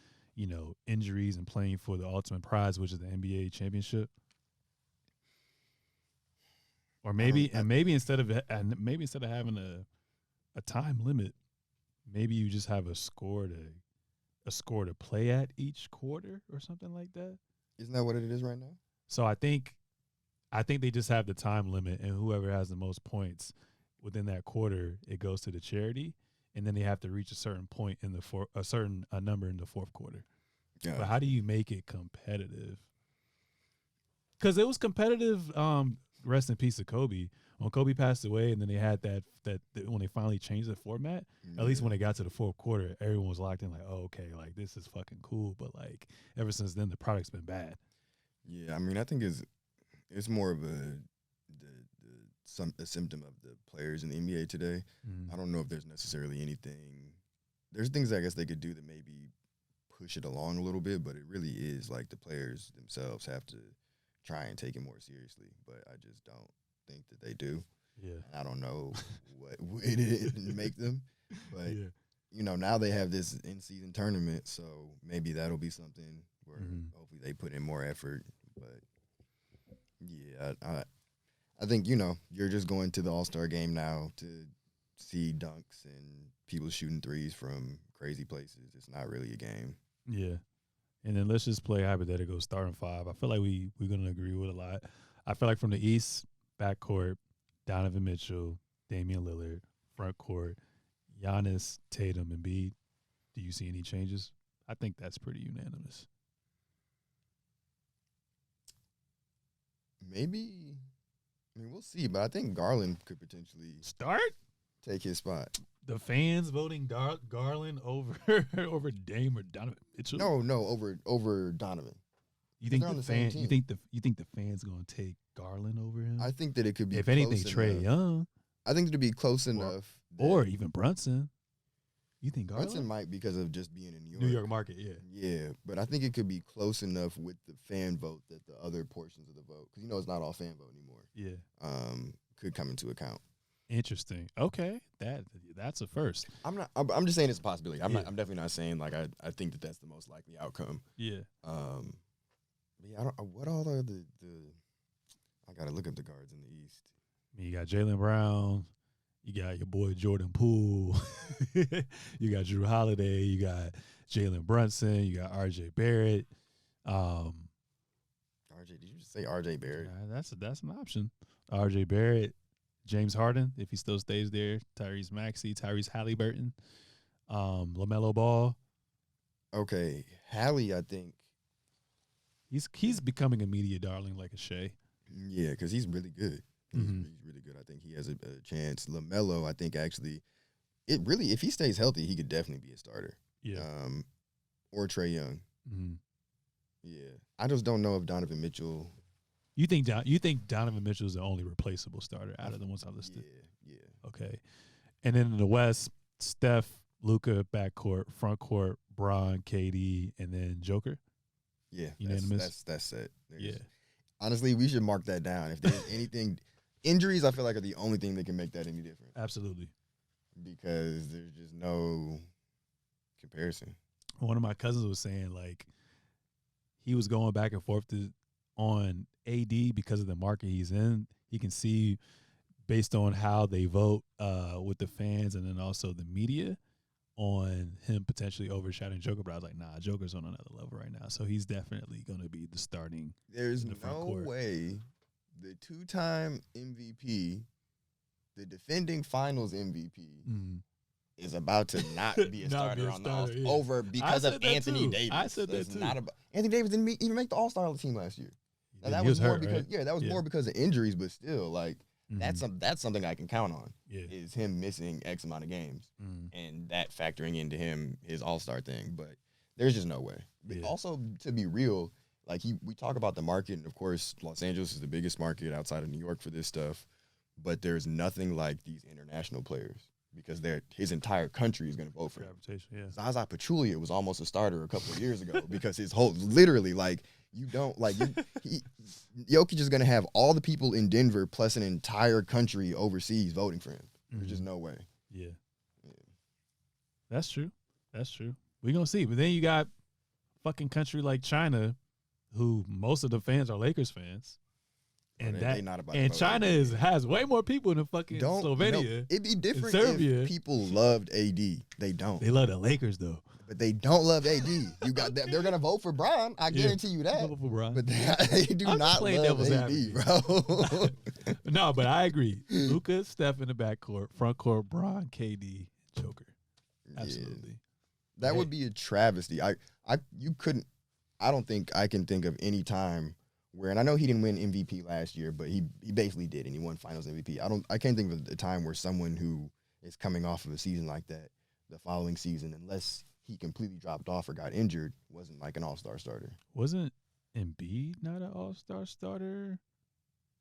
injuries and playing for the ultimate prize, which is the NBA championship? Or maybe instead of having a time limit, maybe you just have a score to play at each quarter or something like that. Isn't that what it is right now? So I think they just have the time limit, and whoever has the most points within that quarter, it goes to the charity, and then they have to reach a certain point in a certain number in the fourth quarter. Yeah. But how do you make it competitive? Because it was competitive. Rest in peace to Kobe. When Kobe passed away, and then they had that when they finally changed the format. At least when they got to the fourth quarter, everyone was locked in. Like, oh, okay, like this is fucking cool. But like ever since then, the product's been bad. Yeah, I mean, I think it's more of a symptom of the players in the NBA today. I don't know if there's necessarily anything. There's things I guess they could do to maybe push it along a little bit, but it really is like the players themselves have to try and take it more seriously. But I just don't think that they do. Yeah, and I don't know what way to make them, but now they have this in-season tournament, so maybe that'll be something where hopefully they put in more effort. But yeah, I think, you're just going to the All-Star game now to see dunks and people shooting threes from crazy places. It's not really a game. Yeah. And then let's just play hypothetical starting five. I feel like we're going to agree with a lot. I feel like from the East, backcourt, Donovan Mitchell, Damian Lillard, front court, Giannis, Tatum, and Embiid. Do you see any changes? I think that's pretty unanimous. Maybe. I mean, we'll see, but I think Garland could potentially take his spot. The fans voting Garland over Dame or Donovan Mitchell? No, over Donovan. You think the fans? You think the fans gonna take Garland over him? I think that it could be. If anything, Trae Young. I think it'd be close enough. Or even Brunson. You think Garland? Brunson might because of just being in New York market, yeah. Yeah, but I think it could be close enough with the fan vote that the other portions of the vote, because it's not all fan vote anymore. Yeah. Could come into account. Interesting. Okay, that's a first. I'm just saying it's a possibility. I'm definitely not saying like I think that's the most likely outcome. Yeah. But yeah, what all are the I gotta look up the guards in the East. I mean, you got Jaylen Brown. You got your boy Jordan Poole. You got Drew Holiday. You got Jalen Brunson. You got R.J. Barrett. R.J. Did you just say R.J. Barrett? That's an option. R.J. Barrett, James Harden, if he still stays there. Tyrese Maxey, Tyrese Halliburton, LaMelo Ball. Okay, Hallie, I think he's becoming a media darling like a Shea. Yeah, because he's really good. He's really good. I think he has a chance. LaMelo, I think actually, if he stays healthy, he could definitely be a starter. Yeah. Or Trae Young. Mm-hmm. Yeah. I just don't know if Donovan Mitchell. You think Donovan Mitchell is the only replaceable starter out of the ones I listed? Yeah. Okay. And then in the West, Steph, Luka, backcourt, front court, Bron, KD, and then Joker. Yeah. Unanimous. That's it. Yeah. Honestly, we should mark that down. If there's anything, injuries, I feel like are the only thing that can make that any different. Absolutely. Because there's just no comparison. One of my cousins was saying, like, he was going back and forth on AD because of the market he's in. He can see based on how they vote with the fans and then also the media on him potentially overshadowing Joker. But I was like, nah, Joker's on another level right now. So he's definitely going to be the starting. There's the front no court. way the 2-time MVP, the defending Finals MVP, is about to not be a starter on the All-Star over because of Anthony Davis. I said that too. Not about, Anthony Davis didn't even make the All-Star team last year. Now, that he was more hurt, because right? that was more because of injuries, but still, like that's something I can count on. Yeah. Is him missing X amount of games and that factoring into his All-Star thing. But there's just no way. But also, to be real, like we talk about the market, and of course, Los Angeles is the biggest market outside of New York for this stuff. But there's nothing like these international players because his entire country is going to vote for him. Yeah. Zaza Pachulia was almost a starter a couple of years ago because his whole literally like you don't like Jokic is going to have all the people in Denver plus an entire country overseas voting for him. There's just no way. Yeah. That's true. We're going to see. But then you got fucking country like China who most of the fans are Lakers fans. And China has way more people than fucking Slovenia. It'd be different Serbia. if people loved AD. They don't. They love the Lakers though. But they don't love AD. You got that. They're gonna vote for Bron. I guarantee you that. Vote for Bron. But they do not love AD, bro. No, but I agree. Luka, Steph in the backcourt, front court, Bron, KD, Joker. Absolutely. Yeah. That would be a travesty. I don't think I can think of any time where, and I know he didn't win MVP last year, but he basically did, and he won Finals MVP. I can't think of a time where someone who is coming off of a season like that, the following season, unless he completely dropped off or got injured, wasn't like an all-star starter. Wasn't Embiid not an all-star starter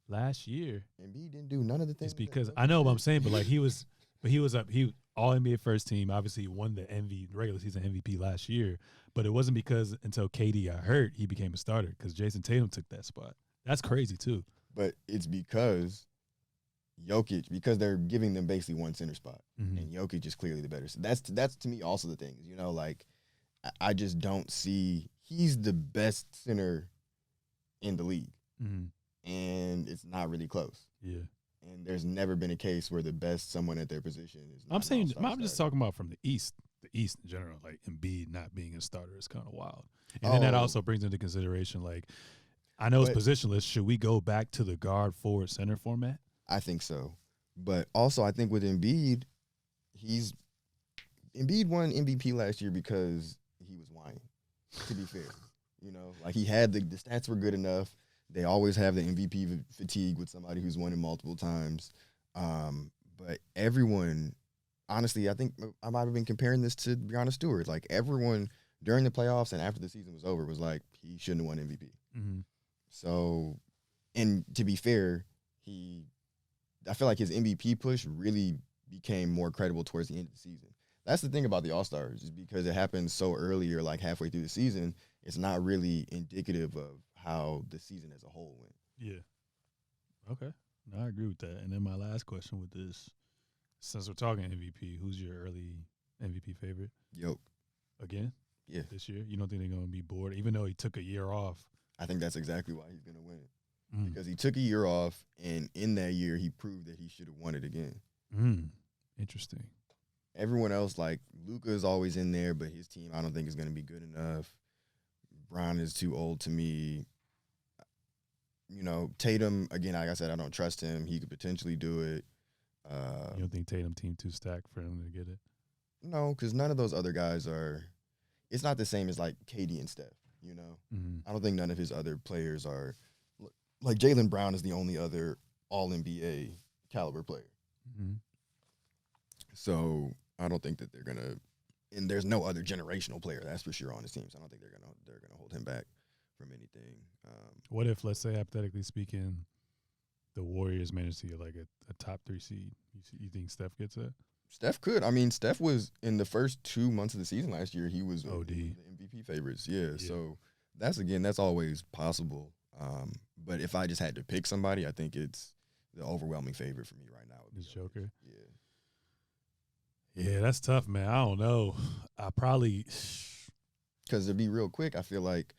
last year? Embiid didn't do none of the things. It's because I know what I'm saying, but like he was all NBA first team. Obviously, he won the regular season MVP last year, but it wasn't because until KD got hurt he became a starter because Jason Tatum took that spot. That's crazy too. But it's because Jokic, because they're giving them basically one center spot, and Jokic is clearly the better. So that's to me also the thing. You know, like I just don't see he's the best center in the league, and it's not really close. Yeah. And there's never been a case where the best someone at their position is. I'm just talking about from the East in general. Like Embiid not being a starter is kind of wild. And then that also brings into consideration, like, I know it's positionless. Should we go back to the guard, forward, center format? I think so. But also I think with Embiid, Embiid won MVP last year because he was whining, to be fair. You know, like he had the stats were good enough. They always have the MVP fatigue with somebody who's won it multiple times. But everyone, honestly, I think I might have been comparing this to Breonna Stewart. Like everyone during the playoffs and after the season was over was like, he shouldn't have won MVP. So, and to be fair, I feel like his MVP push really became more credible towards the end of the season. That's the thing about the All-Stars, is because it happens so early or like halfway through the season, it's not really indicative of how the season as a whole went. Yeah. Okay. No, I agree with that. And then my last question with this, since we're talking MVP, who's your early MVP favorite? Yoke. Again? Yeah. This year? You don't think they're going to be bored, even though he took a year off? I think that's exactly why he's going to win it. Because he took a year off, and in that year, he proved that he should have won it again. Interesting. Everyone else, like Luka is always in there, but his team I don't think is going to be good enough. Bron is too old to me. You know, Tatum, again, like I said, I don't trust him. He could potentially do it. You don't think Tatum team too stacked for him to get it? No, because none of those other guys are – it's not the same as, like, KD and Steph, you know? I don't think none of his other players are – like, Jaylen Brown is the only other all-NBA caliber player. So I don't think that they're going to – and there's no other generational player, that's for sure, on his team. So I don't think they're gonna hold him back from anything. What if, let's say, hypothetically speaking, the Warriors managed to get like a top 3 seed? You think Steph gets it? Steph could. I mean, Steph was in the first 2 months of the season last year. He was OD. One of the MVP favorites. Yeah. So that's always possible. But if I just had to pick somebody, I think it's the overwhelming favorite for me right now. It's Joker. Yeah. Yeah, that's tough, man. I don't know. I probably because to be real quick, I feel like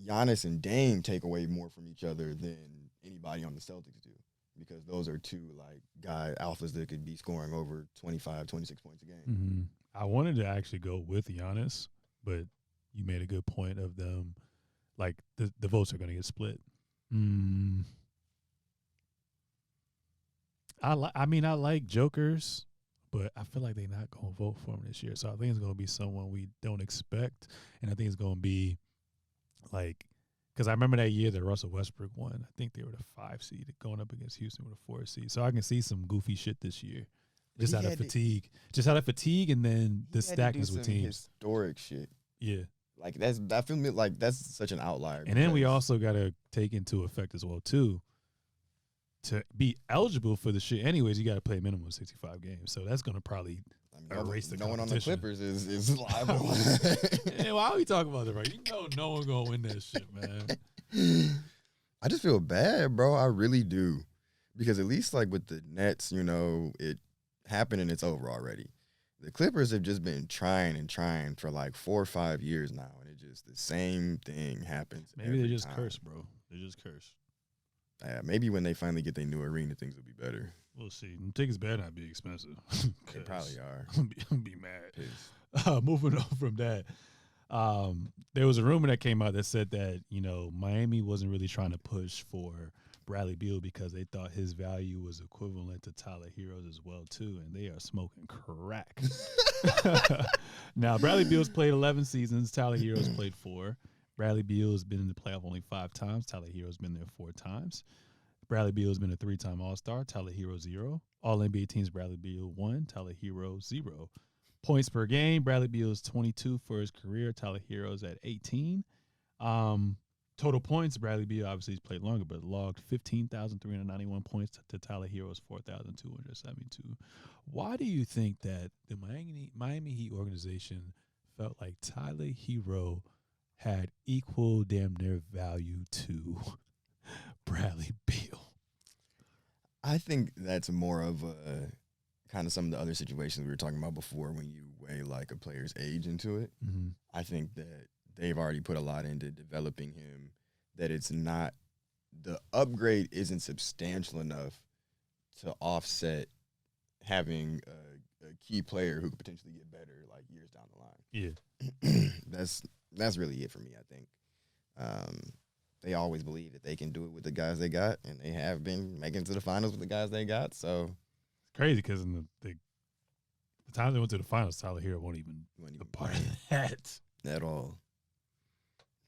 Giannis and Dame take away more from each other than anybody on the Celtics do, because those are two like guy alphas that could be scoring over 25, 26 points a game. Mm-hmm. I wanted to actually go with Giannis, but you made a good point of them. Like the votes are going to get split. I like Jokers, but I feel like they're not going to vote for him this year. So I think it's going to be someone we don't expect, and I think it's going to be like, because I remember that year that Russell Westbrook won. I think they were the 5 seed going up against Houston with a 4 seed. So I can see some goofy shit this year, just out of fatigue, and then the stackness with teams. Historic shit. Yeah. Like I feel like that's such an outlier. And then we also got to take into effect as well too, to be eligible for the shit. Anyways, you got to play a minimum of 65 games. So that's going to probably erase the competition. No one on the Clippers is liable. Yeah, why are we talking about that, right? You know, no one going to win that shit, man. I just feel bad, bro. I really do, because at least like with the Nets, you know, it happened and it's over already. The Clippers have just been trying for like 4 or 5 years now, and it just the same thing happens. Maybe they're just cursed, bro. They're just cursed. Maybe when they finally get their new arena, things will be better. We'll see. Tickets better not be expensive. They probably are. I'm be mad. Moving on from that, there was a rumor that came out that said that, you know, Miami wasn't really trying to push for Bradley Beal because they thought his value was equivalent to Tyler Hero's as well too, and they are smoking crack. Now, Bradley Beal's played 11 seasons. Tyler Hero's played 4. Bradley Beal has been in the playoff only 5 times. Tyler Hero's been there 4 times. Bradley Beal has been a 3-time All-Star. Tyler Hero 0. All NBA teams, Bradley Beal 1. Tyler Hero 0. Points per game, Bradley Beal is 22 for his career. Tyler Hero's at 18. Total points, Bradley Beal obviously he's played longer, but logged 15,391 points to Tyler Hero's 4,272. Why do you think that the Miami Heat organization felt like Tyler Hero had equal damn near value to Bradley Beal? I think that's more of a kind of some of the other situations we were talking about before when you weigh like a player's age into it. Mm-hmm. I think that they've already put a lot into developing him, that it's not – the upgrade isn't substantial enough to offset having a key player who could potentially get better like years down the line. Yeah. That's really it for me, I think. They always believe that they can do it with the guys they got, and they have been making it to the finals with the guys they got. So it's crazy because in the time they went to the finals, Tyler Hero wasn't even a part of that at all.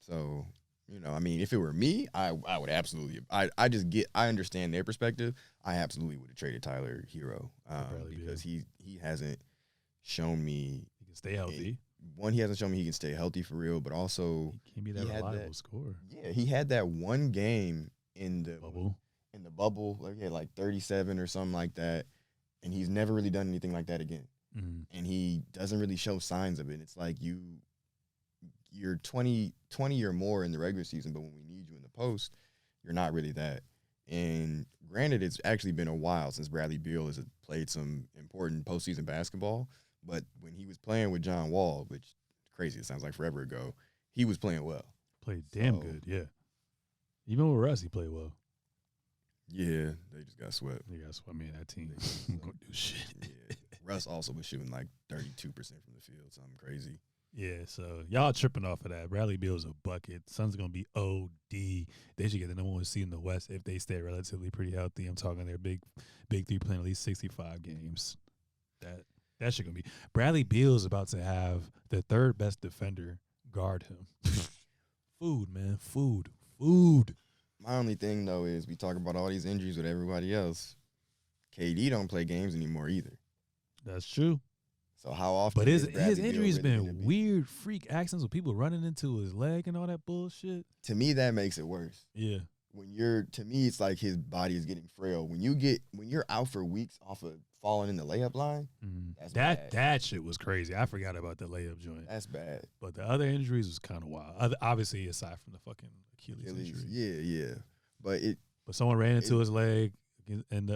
So, you know, I mean, if it were me, I would absolutely. I understand their perspective. I absolutely would have traded Tyler Hero because he hasn't shown me he can stay healthy. He hasn't shown me he can stay healthy for real, but also he can be that reliable scorer. Yeah, he had that one game in the bubble. In the bubble, like he had like 37 or something like that, and he's never really done anything like that again. Mm-hmm. And he doesn't really show signs of it. It's like you're 20 or more in the regular season, but when we need you in the post, you're not really that. And granted, it's actually been a while since Bradley Beal has played some important postseason basketball. But when he was playing with John Wall, which is crazy, it sounds like forever ago, he was playing well. Played damn good, yeah. Even with Russ, he played well. Yeah, they just got swept. I mean, that team ain't gonna do shit. Yeah. Russ also was shooting like 32% from the field, something crazy. Yeah, so y'all tripping off of that. Bradley Beal's a bucket. Suns are going to be OD. They should get the number 1 seed in the West if they stay relatively pretty healthy. I'm talking their big 3 playing at least 65 games. That shit going to be. Bradley Beal's about to have the 3rd best defender guard him. Food, man. Food. My only thing, though, is we talk about all these injuries with everybody else. KD don't play games anymore either. That's true. So how often? But his injury's been weird freak accidents with people running into his leg and all that bullshit. To me, that makes it worse. Yeah. To me, it's like his body is getting frail. When you're out for weeks off of falling in the layup line, that's bad. That shit was crazy. I forgot about the layup joint. That's bad. But the other injuries was kind of wild. Obviously, aside from the fucking Achilles injury. Yeah. But someone ran into his leg and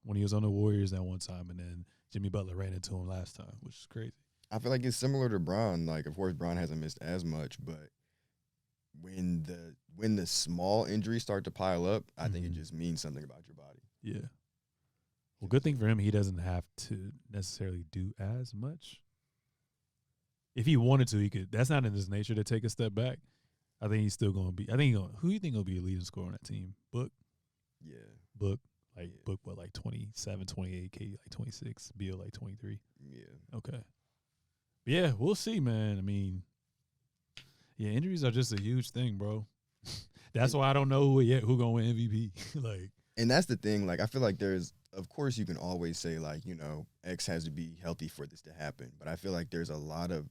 when he was on the Warriors that one time, and then Jimmy Butler ran into him last time, which is crazy. I feel like it's similar to Bron. Like, of course, Bron hasn't missed as much, but when the small injuries start to pile up, I think it just means something about your body. Yeah. Well, good thing for him, he doesn't have to necessarily do as much. If he wanted to, he could. That's not in his nature to take a step back. I think he's still going to be. I think who do you think will be a leading scorer on that team? Book? Yeah. Book. Book, what, like 27, 28, K, like 26, Beal, like 23. Yeah. Okay. But yeah, we'll see, man. I mean, yeah, injuries are just a huge thing, bro. That's why I don't know who going to win MVP. Like, and that's the thing. Like, I feel like of course, you can always say, like, X has to be healthy for this to happen. But I feel like there's a lot of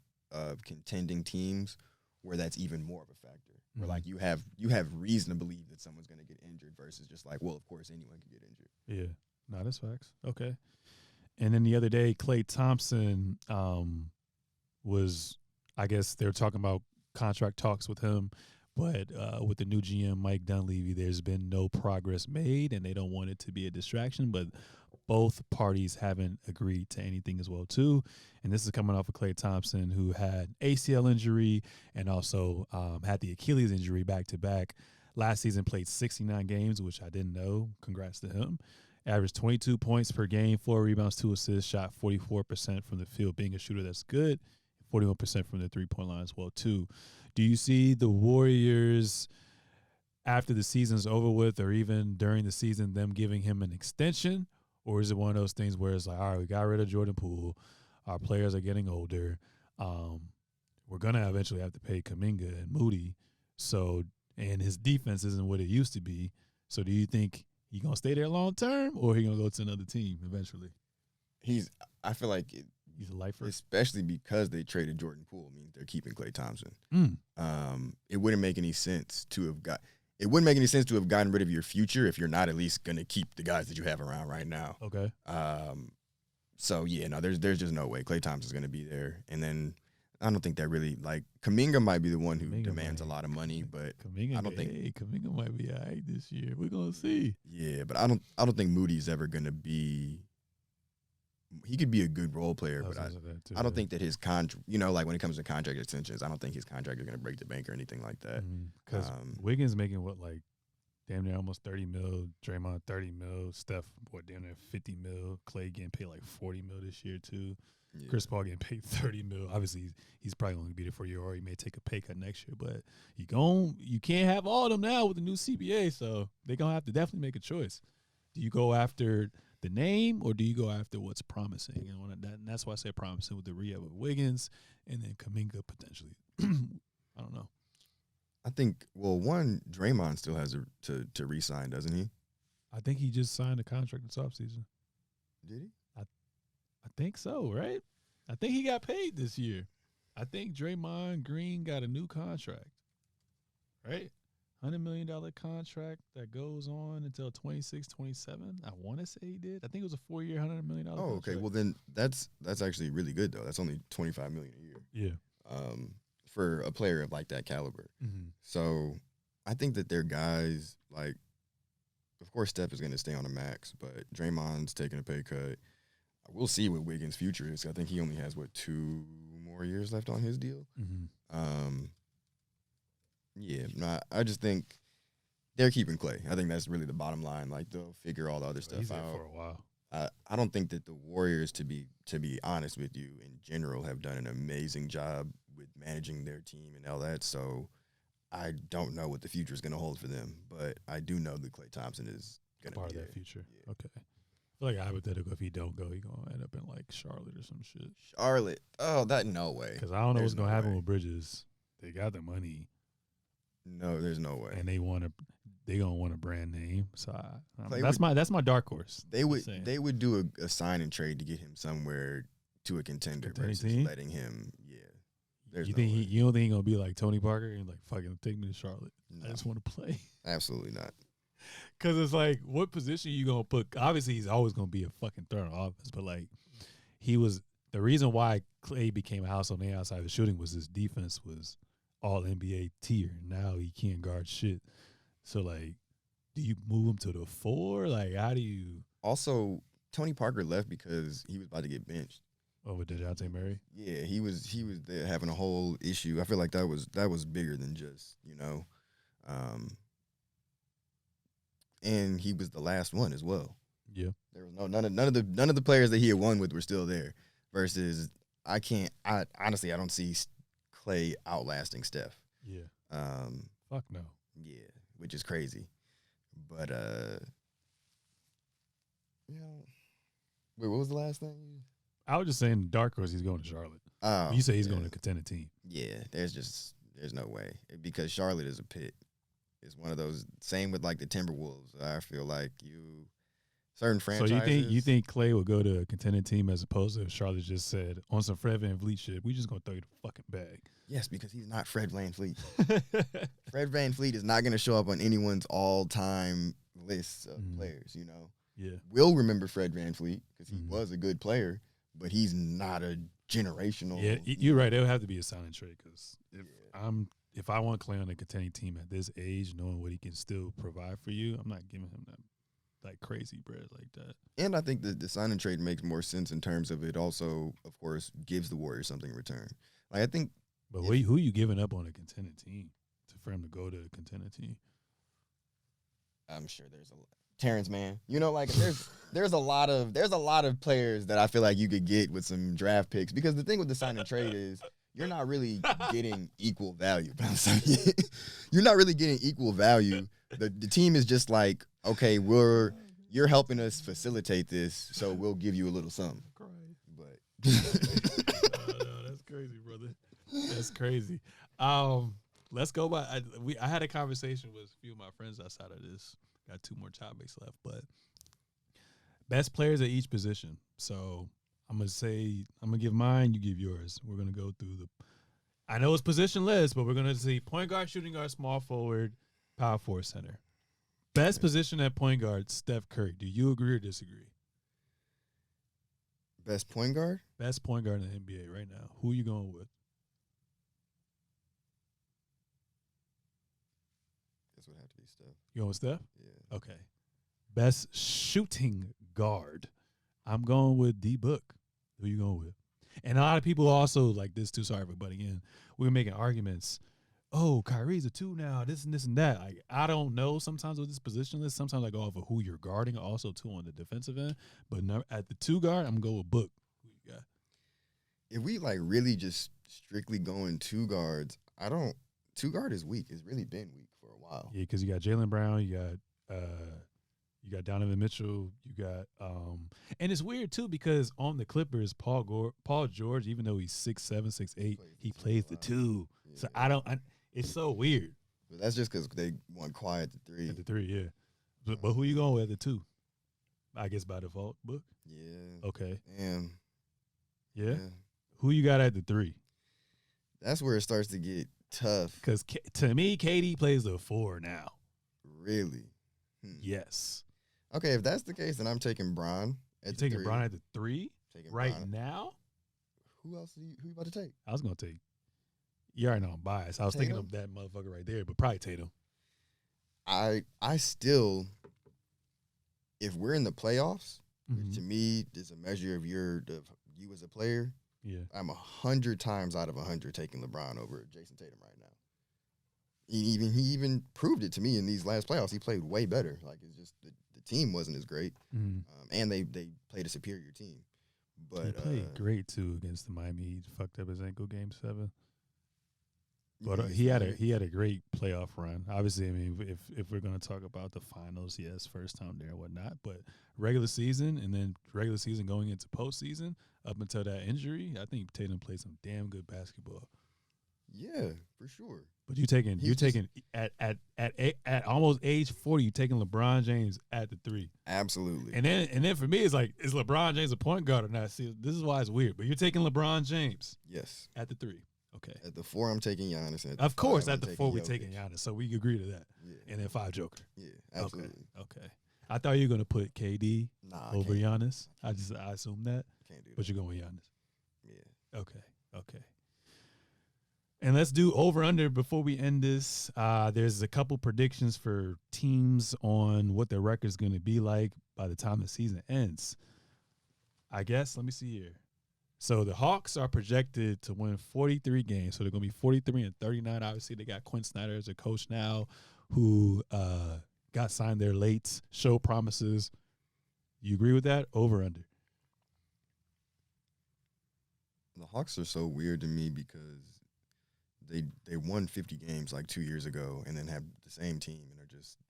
contending teams where that's even more of a factor. Where, like, you have reason to believe that someone's going to get injured versus just like, well, of course, anyone can get injured. Yeah. No, that's facts. Okay. And then the other day, Klay Thompson was, I guess they were talking about contract talks with him. But with the new GM, Mike Dunleavy, there's been no progress made, and they don't want it to be a distraction. But both parties haven't agreed to anything as well, too. And this is coming off of Klay Thompson, who had ACL injury and also had the Achilles injury back-to-back. Last season played 69 games, which I didn't know. Congrats to him. Averaged 22 points per game, 4 rebounds, 2 assists, shot 44% from the field, being a shooter that's good, 41% from the three-point line as well, too. Do you see the Warriors, after the season's over with or even during the season, them giving him an extension? Or is it one of those things where it's like, all right, we got rid of Jordan Poole. Our players are getting older. We're going to eventually have to pay Kuminga and Moody. So, and his defense isn't what it used to be. So do you think he's going to stay there long term or he going to go to another team eventually? I feel like he's a lifer. Especially because they traded Jordan Poole. I mean, they're keeping Klay Thompson. It wouldn't make any sense to have gotten rid of your future if you're not at least going to keep the guys that you have around right now. Okay. So yeah, no, there's just no way Klay Thompson's going to be there. And then I don't think that really, like, Kuminga might be the one who demands a lot of money, but I don't think Kuminga might be all right this year. We're gonna see. Yeah, but I don't think Moody's ever going to be. He could be a good role player, but I don't think that his contract, like when it comes to contract extensions, I don't think his contract is going to break the bank or anything like that. Because Wiggins making what, like, damn near almost 30 mil, Draymond 30 mil, Steph, damn near 50 mil, Klay getting paid like 40 mil this year too. Yeah. Chris Paul getting paid 30 mil. Obviously, he's probably going to be there for a year, or he may take a pay cut next year. But you can't have all of them now with the new CBA, so they're going to have to definitely make a choice. Do you go after the name, or do you go after what's promising? And that's why I say promising with the re-up of Wiggins and then Kuminga potentially. I don't know. I think, well, Draymond still has to re-sign, doesn't he? I think he just signed a contract this offseason. Did he? I think so, right? I think he got paid this year. I think Draymond Green got a new contract, right? $100 million contract that goes on until 26, 27. I want to say he did. I think it was a 4-year, $100 million contract. Oh, okay. Well, then that's actually really good, though. That's only $25 million a year. Yeah. For a player of like that caliber. Mm-hmm. So I think that they're guys, like, of course Steph is going to stay on the max, but Draymond's taking a pay cut. We'll see what Wiggins' future is. I think he only has, 2 more years left on his deal. Mm-hmm. Yeah, no, I just think they're keeping Klay. I think that's really the bottom line. Like, they'll figure all the other stuff he's out. There for a while. I don't think that the Warriors, to be honest with you, in general, have done an amazing job with managing their team and all that. So I don't know what the future is going to hold for them, but I do know that Klay Thompson is going to be part of there. that future. Yeah. Okay. I feel like hypothetical, if he don't go, he's going to end up in like Charlotte or some shit. Charlotte? Oh, that no way. Because I don't know what's going to happen with Bridges. They got the money. No, there's no way. And they gonna want a brand name. So that's my dark horse. They would do a sign and trade to get him somewhere to a contender versus letting him. Yeah. You think you don't think he's gonna be like Tony Parker and like fucking take me to Charlotte? No. I just want to play. Absolutely not. Because it's like, what position you gonna put? Obviously, he's always gonna be a fucking threat on offense, but like, the reason why Klay became a household name outside of shooting was his defense was all NBA tier. Now he can't guard shit. So, like, do you move him to the 4? Like, how do you? Also, Tony Parker left because he was about to get benched. Over DeJounte Murray? Yeah, he was there having a whole issue. I feel like that was bigger than just, and he was the last one as well. Yeah. There was none of the players that he had won with were still there. Versus I honestly don't see Klay outlasting Steph. Yeah. Fuck no. Yeah, which is crazy. But wait, what was the last thing? I was just saying dark horse he's going to Charlotte. Oh, you say he's going to contend a team. Yeah, there's no way. Because Charlotte is a pit. It's one of those, same with like the Timberwolves. I feel like certain franchises. So you think Klay will go to a contending team as opposed to if Charlotte just said on some Fred VanVleet shit, we just gonna throw you the fucking bag? Yes, because he's not Fred VanVleet. Fred VanVleet is not gonna show up on anyone's all-time lists of players. Yeah, we'll remember Fred VanVleet because he was a good player, but he's not a generational. Yeah, you're right. It would have to be a silent trade because if I want Klay on a contending team at this age, knowing what he can still provide for you, I'm not giving him that like crazy bread like that. And I think the sign and trade makes more sense in terms of it also, of course, gives the Warriors something in return. Like I think. But who you giving up on a contending team for him to go to a contending team? I'm sure there's a lot. Terrence Mann. There's a lot of players that I feel like you could get with some draft picks because the thing with the sign and trade is you're not really getting equal value. You're not really getting equal value. The team is just like, okay, you're helping us facilitate this, so we'll give you a little something. But no, that's crazy, brother. That's crazy. Let's go by. I had a conversation with a few of my friends outside of this. Got 2 more topics left, but best players at each position. So I'm gonna give mine. You give yours. We're gonna go through I know it's positionless, but we're gonna see point guard, shooting guard, small forward, power forward, center. Best position at point guard, Steph Curry. Do you agree or disagree? Best point guard? Best point guard in the NBA right now. Who are you going with? This would have to be Steph. You going with Steph? Yeah. Okay. Best shooting guard. I'm going with D-Book. Who you going with? And a lot of people also like this too. Sorry for butting in. We were making arguments. Oh, Kyrie's a 2 now, this and this and that. Like, I don't know sometimes with this positionless. Sometimes I go off of who you're guarding, also 2 on the defensive end. But at the 2 guard, I'm going to go with Book. Who you got? If we like really just strictly going 2 guards, 2 guard is weak. It's really been weak for a while. Yeah, because you got Jaylen Brown, you got Donovan Mitchell, you got and it's weird too because on the Clippers, Paul George, even though he's 6'7", 6'8", he plays the 2. Yeah. So it's so weird. But that's just because they want quiet at the 3. At the 3, yeah. But who you going with at the 2? I guess by default, Book. Yeah. Okay. Damn. Yeah. Who you got at the 3? That's where it starts to get tough. Because to me, KD plays the 4 now. Really? Yes. Okay, if that's the case, then I'm taking Bron at the 3. Taking Bron at the 3 right Bron. Now? Who else? Who you about to take? I was gonna take. You already know I'm biased. I was thinking of that motherfucker right there, but probably Tatum. I still, if we're in the playoffs, which to me is a measure of you as a player. Yeah, I'm 100 times out of 100 taking LeBron over Jason Tatum right now. He even proved it to me in these last playoffs. He played way better. Like it's just the team wasn't as great, and they played a superior team. But he played great too against the Miami Heat. Fucked up his ankle game 7. But he had a great playoff run. Obviously, I mean, if we're going to talk about the finals, yes, first time there and whatnot. But regular season and then regular season going into postseason, up until that injury, I think Tatum played some damn good basketball. Yeah, for sure. But you taking at almost age 40, you taking LeBron James at the 3. Absolutely. And then for me, it's like, is LeBron James a point guard or not? See, this is why it's weird. But you're taking LeBron James. Yes. At the 3. Okay. At the 4, I'm taking Giannis. Of course, at the 4, we're taking Giannis. So we agree to that. Yeah. And then 5 Joker. Yeah, absolutely. Okay. I thought you were gonna put KD over Giannis. I assumed that. Can't do that. But you're going with Giannis. Yeah. Okay. And let's do over under before we end this. There's a couple predictions for teams on what their record's going to be like by the time the season ends. I guess. Let me see here. So the Hawks are projected to win 43 games. So they're going to be 43-39. Obviously, they got Quinn Snyder as a coach now, who got signed there late. Show promises. You agree with that? Over under? The Hawks are so weird to me because they won 50 games like 2 years ago and then have the same team and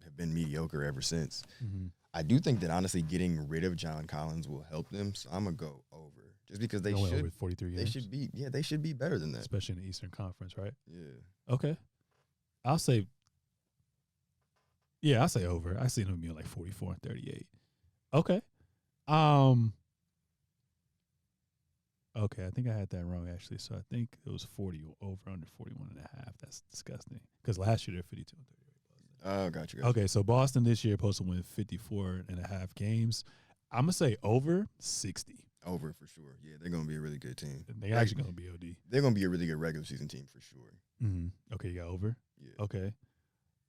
have been mediocre ever since. Mm-hmm. I do think that honestly getting rid of John Collins will help them, so I'm gonna go over just because they should. Over 43 games. They should be better than that, especially in the Eastern Conference, right? Yeah. Okay. I'll say over. I see them being like 44-38. Okay. Okay, I think I had that wrong actually. So I think it was 40 over under 41.5. That's disgusting. Because last year they're 52-38. Oh, gotcha. Okay, so Boston this year supposed to win 54.5 games. I'm gonna say over 60. Over for sure. Yeah, they're gonna be a really good team. They're actually gonna be OD. They're gonna be a really good regular season team for sure. Mm-hmm. Okay, you got over. Yeah. Okay.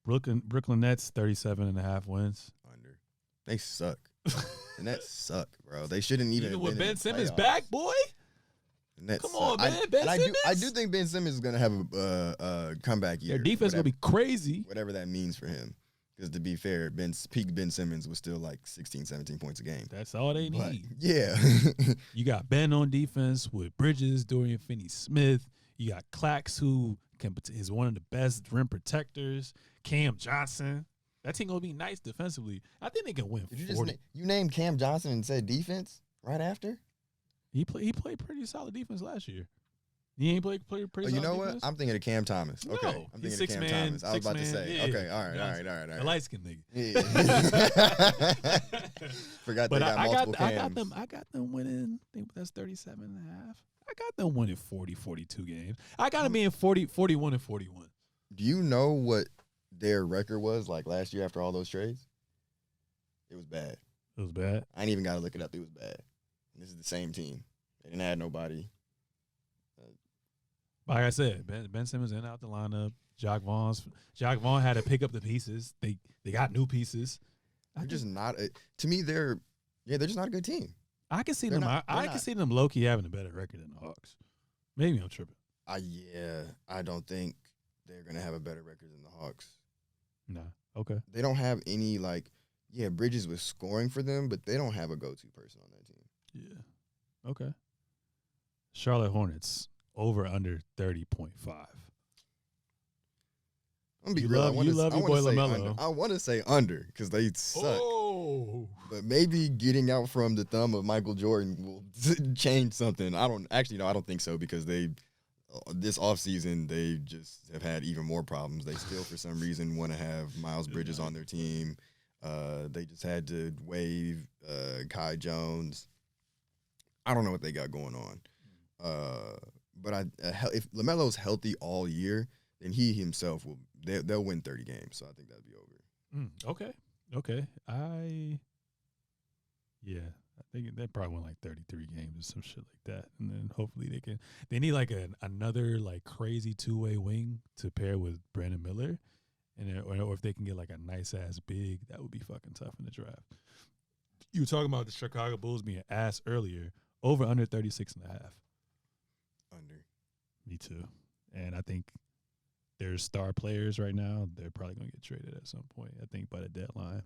Brooklyn Nets 37.5 wins. Under. They suck. The Nets suck, bro. They shouldn't even. With Ben Simmons back, boy. Come on, man. Ben Simmons. I do think Ben Simmons is gonna have a comeback year. Their defense gonna be crazy. Whatever that means for him. Because to be fair, peak Ben Simmons was still like 16, 17 points a game. That's all they need. Yeah. You got Ben on defense with Bridges, Dorian Finney-Smith. You got Clax, who is one of the best rim protectors. Cam Johnson. That team gonna be nice defensively. I think they can win. Did you 40. you named Cam Johnson and said defense right after? He played pretty solid defense last year. He ain't played pretty solid defense? You know what? I'm thinking of Cam Thomas. No, okay. I'm thinking of Cam Thomas. I was about to say. Yeah. Okay, all right. A light-skinned nigga. Yeah. Forgot they got multiple Cams. I got them winning, I think that's 37.5. I got them winning 40, 42 games. I got them being 40, 41 and 41. Do you know what their record was like last year after all those trades? It was bad. It was bad? I ain't even got to look it up. It was bad. And this is the same team. They didn't have nobody. Like I said, Ben Simmons in and out the lineup. Jacque Vaughn had to pick up the pieces. They got new pieces. They're just not to me. They're just not a good team. I can see them. I can see them low key having a better record than the Hawks. Maybe I'm tripping. I don't think they're gonna have a better record than the Hawks. No. Okay. They don't have any Bridges was scoring for them, but they don't have a go-to person on that team. Yeah. Okay. Charlotte Hornets over under 30.5. I'm gonna be real. I want to say under because they suck. Oh. But maybe getting out from the thumb of Michael Jordan will change something. I don't think so because this offseason they just have had even more problems. They still for some reason want to have Miles Bridges on their team. They just had to waive Kai Jones. I don't know what they got going on. But if LaMelo's healthy all year, then he himself they'll win 30 games. So I think that'd be over. Okay. I think they probably win like 33 games or some shit like that. And then hopefully they need like another like crazy two-way wing to pair with Brandon Miller. Or if they can get like a nice ass big, that would be fucking tough in the draft. You were talking about the Chicago Bulls being ass earlier. Over under 36.5. Under. Me too. And I think there's star players right now. They're probably going to get traded at some point, I think, by the deadline.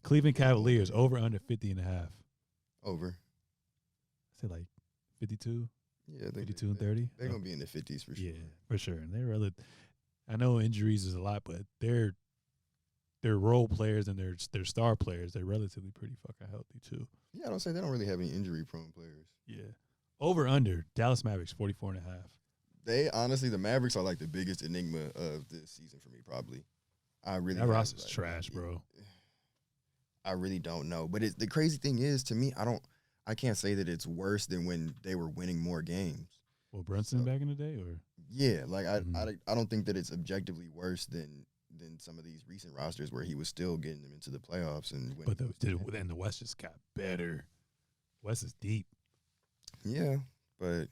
Cleveland Cavaliers, over under 50.5. Over. I say like 52? Yeah, 52 and 30? They're going to be in the 50s for sure. Yeah, for sure. And I know injuries is a lot, but they're role players and they're star players. They're relatively pretty fucking healthy too. Yeah, I don't say they don't really have any injury-prone players. Yeah. Over under Dallas Mavericks 44.5. They honestly, the Mavericks are like the biggest enigma of this season for me. Probably, that roster's trash, bro. I really don't know, but the crazy thing is, to me, I can't say that it's worse than when they were winning more games. Well, Brunson back in the day, or yeah, like I don't think that it's objectively worse than some of these recent rosters where he was still getting them into the playoffs and. But then the West just got better. West is deep. Yeah, but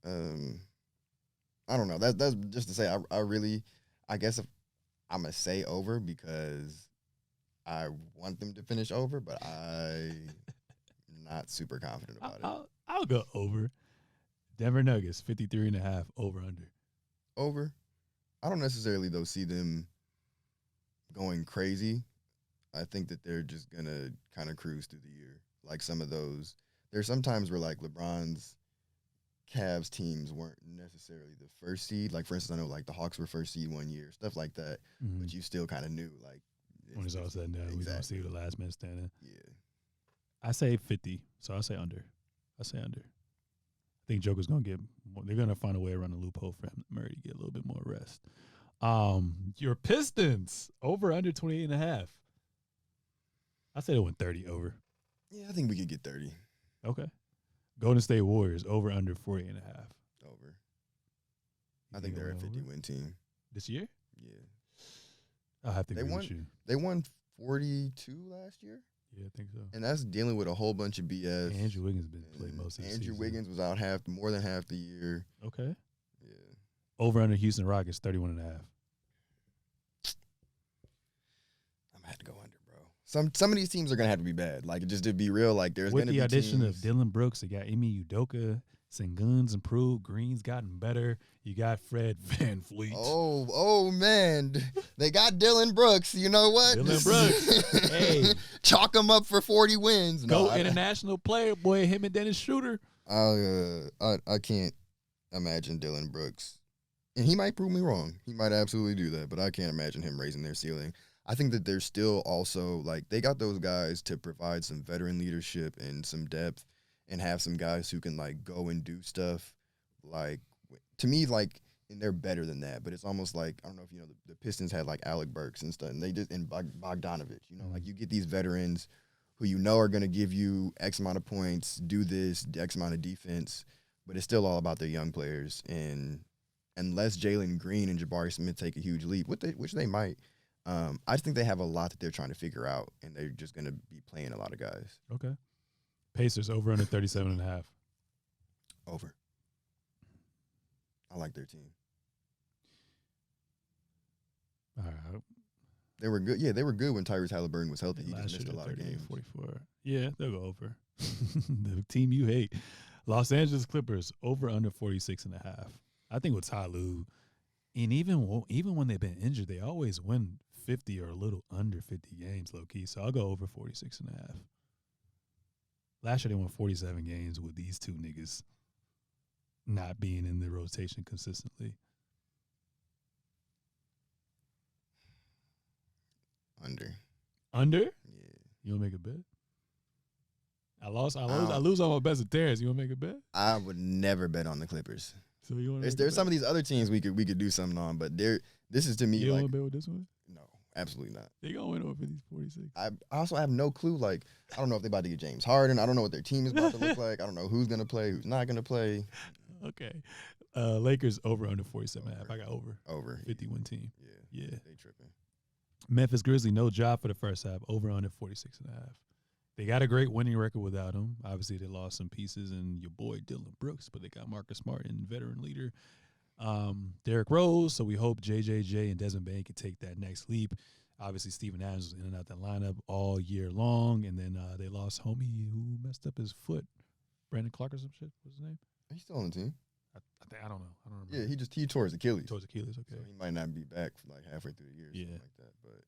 I don't know. That's just to say I guess if I'm gonna say over because I want them to finish over, but I'm not super confident about it. I'll go over. Denver Nuggets, 53.5 over under. Over. I don't necessarily, though, see them going crazy. I think that they're just going to kind of cruise through the year. Like some of those. There's some times where, like, LeBron's Cavs teams weren't necessarily the first seed. Like, for instance, I know, like, the Hawks were first seed one year, stuff like that. Mm-hmm. But you still kind of knew, like. When it's all said and done, we're going to see the last man standing. Yeah. I say 50, so I say under. I think Joker's going to get – they're going to find a way around the loophole for him, Murray, to get a little bit more rest. Your Pistons, over under 28.5. I say they went 30 over. Yeah, I think we could get 30. Okay. Golden State Warriors, over under 40.5. Over. I think they're a 50-win team. This year? Yeah. I'll have to agree with you. They won 42 last year? Yeah, I think so. And that's dealing with a whole bunch of BS. Andrew Wiggins been playing most of the season. Andrew Wiggins was out more than half the year. Okay. Yeah. Over under Houston Rockets, 31.5. I'm going to have to go under, bro. Some of these teams are going to have to be bad. Like, just to be real, like, there's going to be With the addition teams. of Dylan Brooks, they got Emi Udoka, Sengun's improved, Green's gotten better. You got Fred VanVleet. Oh, man. They got Dylan Brooks. You know what? Dylan Brooks. Hey. Chalk him up for 40 wins. Go international player, boy, him and Dennis Schroeder. I can't imagine Dylan Brooks. And he might prove me wrong. He might absolutely do that, but I can't imagine him raising their ceiling. I think that they're still also, like, they got those guys to provide some veteran leadership and some depth and have some guys who can, like, go and do stuff. Like, to me, like, and they're better than that, but it's almost like, I don't know if you know, the Pistons had, like, Alec Burks and stuff, and Bogdanovich, you know, like, you get these veterans who you know are going to give you X amount of points, do this, X amount of defense, but it's still all about their young players. And unless Jalen Green and Jabari Smith take a huge leap, which they might, I just think they have a lot that they're trying to figure out, and they're just going to be playing a lot of guys. Okay. Pacers, over under 37.5. Over. I like their team. All right. They were good. Yeah, they were good when Tyrese Halliburton was healthy. He just missed a lot of games. 44. Yeah, they'll go over. The team you hate. Los Angeles Clippers, over under 46.5. I think with Ty Lue, and even when they've been injured, they always win 50 or a little under 50 games, low-key. So I'll go over 46.5. Last year they won 47 games with these two niggas not being in the rotation consistently. Under? Yeah. You want to make a bet? I lose all my bets with Terrence. You want to make a bet? I would never bet on the Clippers. So you want? There's some of these other teams we could do something on, but this is to me. You like, want to bet with this one? No, absolutely not. They gonna win over 46. I also have no clue. Like, I don't know if they're about to get James Harden. I don't know what their team is about to look like. I don't know who's gonna play, who's not gonna play. Okay, Lakers over under 47.5. I got over 50-win team. Yeah, they tripping. Memphis Grizzlies, no job for the first half. Over under 46.5. They got a great winning record without him. Obviously, they lost some pieces in your boy Dylan Brooks, but they got Marcus Martin, veteran leader, Derrick Rose. So we hope JJJ and Desmond Bane can take that next leap. Obviously, Steven Adams was in and out that lineup all year long, and then they lost homie who messed up his foot, Brandon Clark or some shit. What's his name? He's still on the team. I don't know. I don't remember. Yeah, he tore his Achilles. Okay. So he might not be back for like halfway through the year or something like that. But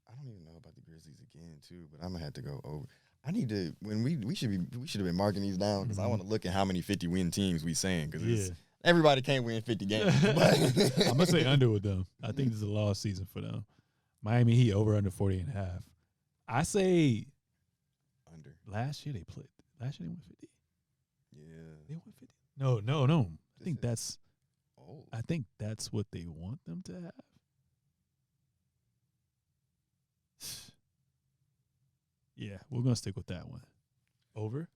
I don't even know about the Grizzlies again too. But I'm gonna have to go over. I need to we should have been marking these down because I want to look at how many 50-win teams we saying because everybody can't win 50 games. I'm gonna say under with them. I think this is a lost season for them. Miami Heat over under 40.5. I say under. Last year they won 50. Yeah. They won 50. No. I think that's what they want them to have. Yeah, we're gonna stick with that one. Over?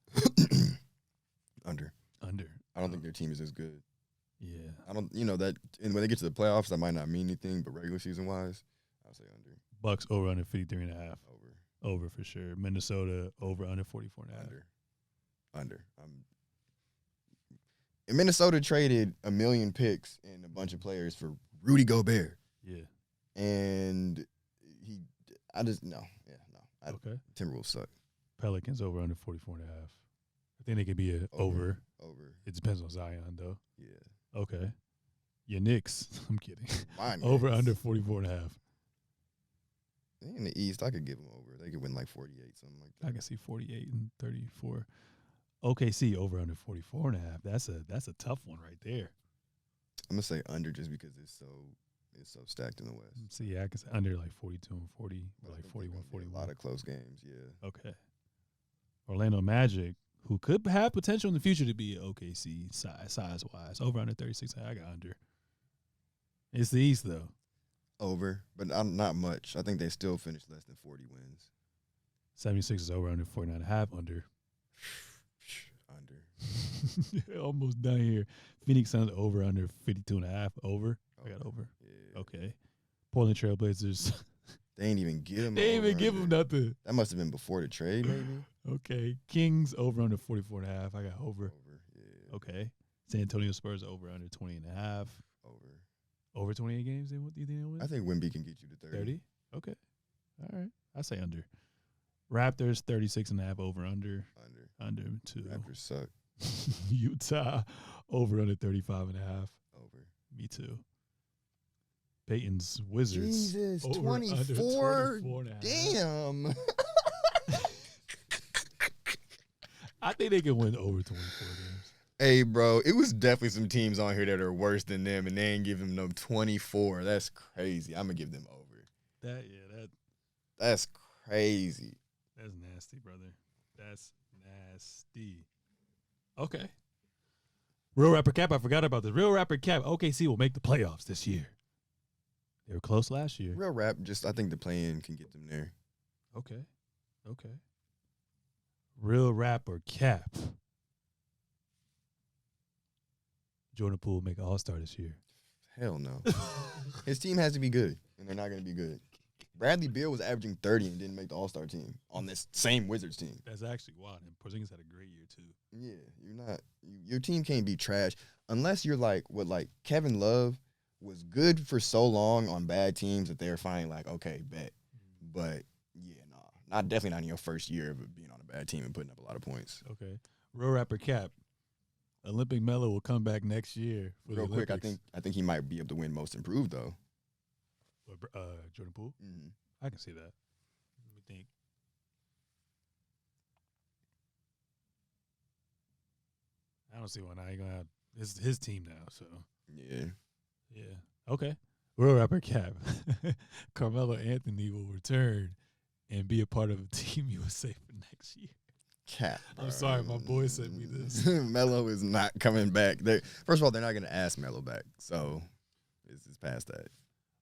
Under. I don't think their team is as good. Yeah. I don't that and when they get to the playoffs that might not mean anything, but regular season wise, I'll say under. Bucks over under 53.5. Over. Over for sure. Minnesota over under 44.5. Under. And Minnesota traded 1 million picks and a bunch of players for Rudy Gobert. Yeah. And no. Okay. Timberwolves suck. Pelicans over under 44.5. I think it could be a over. Over. It depends on Zion, though. Yeah. Okay. Your Knicks. I'm kidding. My Over Knicks. under 44.5. In the East, I could give them over. They could win like 48, something like that. I can see 48 and 34. OKC over under 44.5. That's a tough one right there. I'm gonna say under just because it's so stacked in the West. See, yeah, I can say under like 42 and 40, But I like think 41, there's gonna be 41. A lot of close games, yeah. Okay. Orlando Magic, who could have potential in the future to be OKC size wise, over under 36. I got under. It's the East though. Over, but not much. I think they still finished less than 40 wins. 76 is over under 49.5 under. Under. Almost done here. Phoenix Suns over under 52.5 over. I got over. Yeah. Okay. Portland Trailblazers. They ain't even give them. They ain't even give them nothing. That must have been before the trade, maybe. Okay. Kings over under 44.5. I got over. Over, yeah. Okay. San Antonio Spurs over under 20.5. Over 28 games. Then what do you think they'll win? I think Wemby can get you to 30. Okay. All right. I say under. Raptors 36.5 over under. Under 2. Raptors suck. Utah over under 35.5. Over. Me too. Peyton's Wizards. Jesus, over 24. Under 24.5. Damn. I think they can win over 24 games. Hey, bro, it was definitely some teams on here that are worse than them, and they ain't giving them 24. That's crazy. I'm gonna give them over. That's crazy. That's nasty, brother. That's nasty. Okay. Real Rapper Cap, I forgot about this. Real Rapper Cap, OKC will make the playoffs this year. They were close last year. Real rap, I think the play-in can get them there. Okay. Real Rapper Cap. Jordan Poole make an All-Star this year. Hell no. His team has to be good, and they're not going to be good. Bradley Beal was averaging 30 and didn't make the All-Star team on this same Wizards team. That's actually wild. And Porzingis had a great year, too. Yeah, you're not. Your team can't be trash unless you're like Kevin Love was good for so long on bad teams that they're finally like, okay, bet. But, yeah, definitely not in your first year of being on a bad team and putting up a lot of points. Okay. Real Rapper Cap. Olympic Melo will come back next year. For Real the quick, Olympics. I think he might be able to win Most Improved, though. Jordan Poole? Mm-hmm. I can see that. Let me think. I don't see why not. He's going to have his team now, so. Yeah. Okay. Real Rapper Cap. Carmelo Anthony will return and be a part of Team USA for next year. Cap. I'm sorry, my boy sent me this. Melo is not coming back. First of all, they're not going to ask Melo back, so it's past that.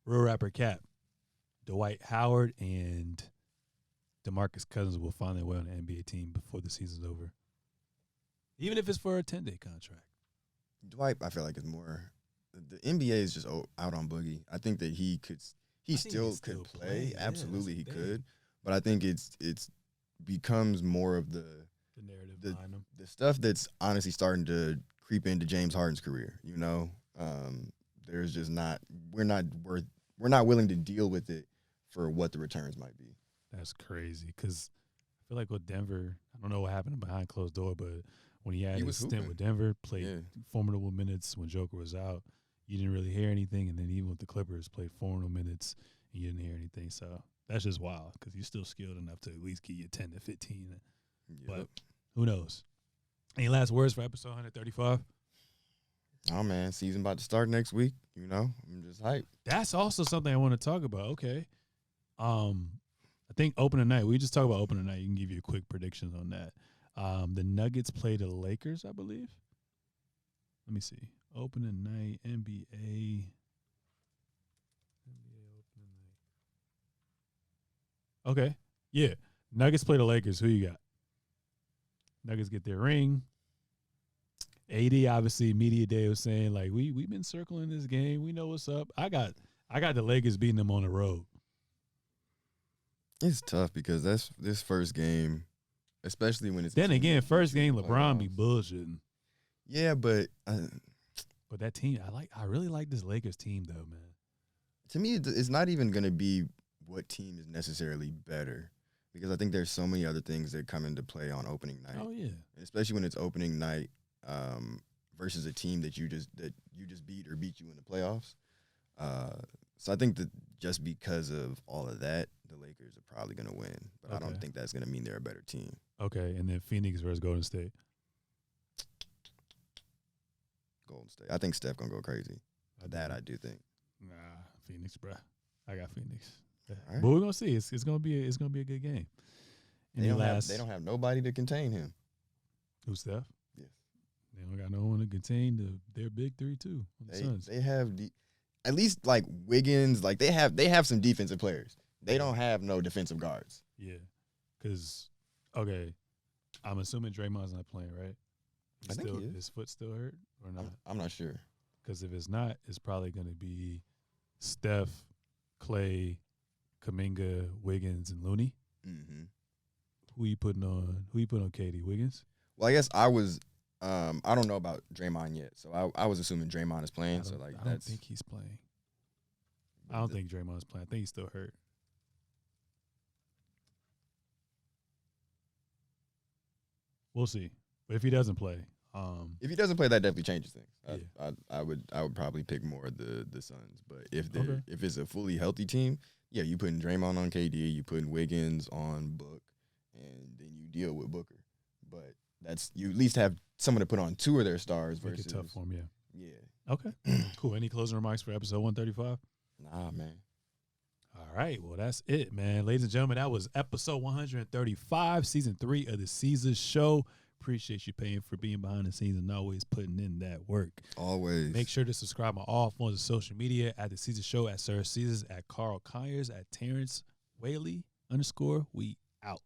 Real Rapper Cap. Dwight Howard and DeMarcus Cousins will find their way on the NBA team before the season's over. Even if it's for a 10-day contract. Dwight, I feel like, is more – the NBA is just out on Boogie. I think that he still could play. Absolutely, he could. But I think it's becomes more of the narrative behind him. The stuff that's honestly starting to creep into James Harden's career, There's just not – we're not willing to deal with it for what the returns might be. That's crazy because I feel like with Denver, I don't know what happened behind closed door, but when he had his stint with Denver, played formidable minutes when Joker was out, you didn't really hear anything. And then even with the Clippers, played formidable minutes and you didn't hear anything. So that's just wild because you're still skilled enough to at least get you 10 to 15. Yep. But who knows? Any last words for episode 135? Oh, man, season about to start next week. I'm just hyped. That's also something I want to talk about. Okay. I think opening night. We just talked about opening night. You can give you a quick predictions on that. The Nuggets play the Lakers, I believe. Let me see. Opening night, NBA opening night. Okay. Yeah. Nuggets play the Lakers. Who you got? Nuggets get their ring. AD, obviously, media day was saying, like, we've been circling this game. We know what's up. I got the Lakers beating them on the road. It's tough because that's this first game, especially when it's. Then again, first game, LeBron be bullshitting. Yeah, but that team, I really like this Lakers team though, man. To me, it's not even going to be what team is necessarily better. because I think there's so many other things that come into play on opening night. Oh yeah, especially when it's opening night versus a team that you just beat or beat you in the playoffs. So I think that just because of all of that, the Lakers are probably going to win. But I don't think that's going to mean they're a better team. Okay, and then Phoenix versus Golden State. Golden State. I think Steph going to go crazy. I do think. Nah, Phoenix, bro. I got Phoenix. Right. But we're gonna see. It's gonna be a good game. They don't have nobody to contain him. Who's Steph? Yes. They don't got no one to contain their big three too. They have at least like Wiggins. Like they have some defensive players. They don't have no defensive guards. Yeah, because I'm assuming Draymond's not playing, right? I think he is. His foot still hurt or not? I'm not sure. Because if it's not, it's probably going to be Steph, Klay, Kuminga, Wiggins, and Looney. Mm-hmm. Who you putting on? KD? Wiggins? Well, I guess I was. I don't know about Draymond yet, so I was assuming Draymond is playing. I don't think he's playing. I don't think Draymond's playing. I think he's still hurt. We'll see. But if he doesn't play, that definitely changes things. Yeah. I would probably pick more of the Suns. But if it's a fully healthy team, yeah, you putting Draymond on KD, you putting Wiggins on Book, and then you deal with Booker. But you at least have someone to put on two of their stars versus tough for him, yeah. Okay, cool. Any closing remarks for episode 135? Nah, man. All right, well, that's it, man. Ladies and gentlemen, that was episode 135, season 3 of the Seezus Show. Appreciate you paying for being behind the scenes and always putting in that work. Always. Make sure to subscribe on all forms of social media at TheSeezusShow, Show, at Sir Seezus, at Carl Conyers, at Terrence Whaley _ we out.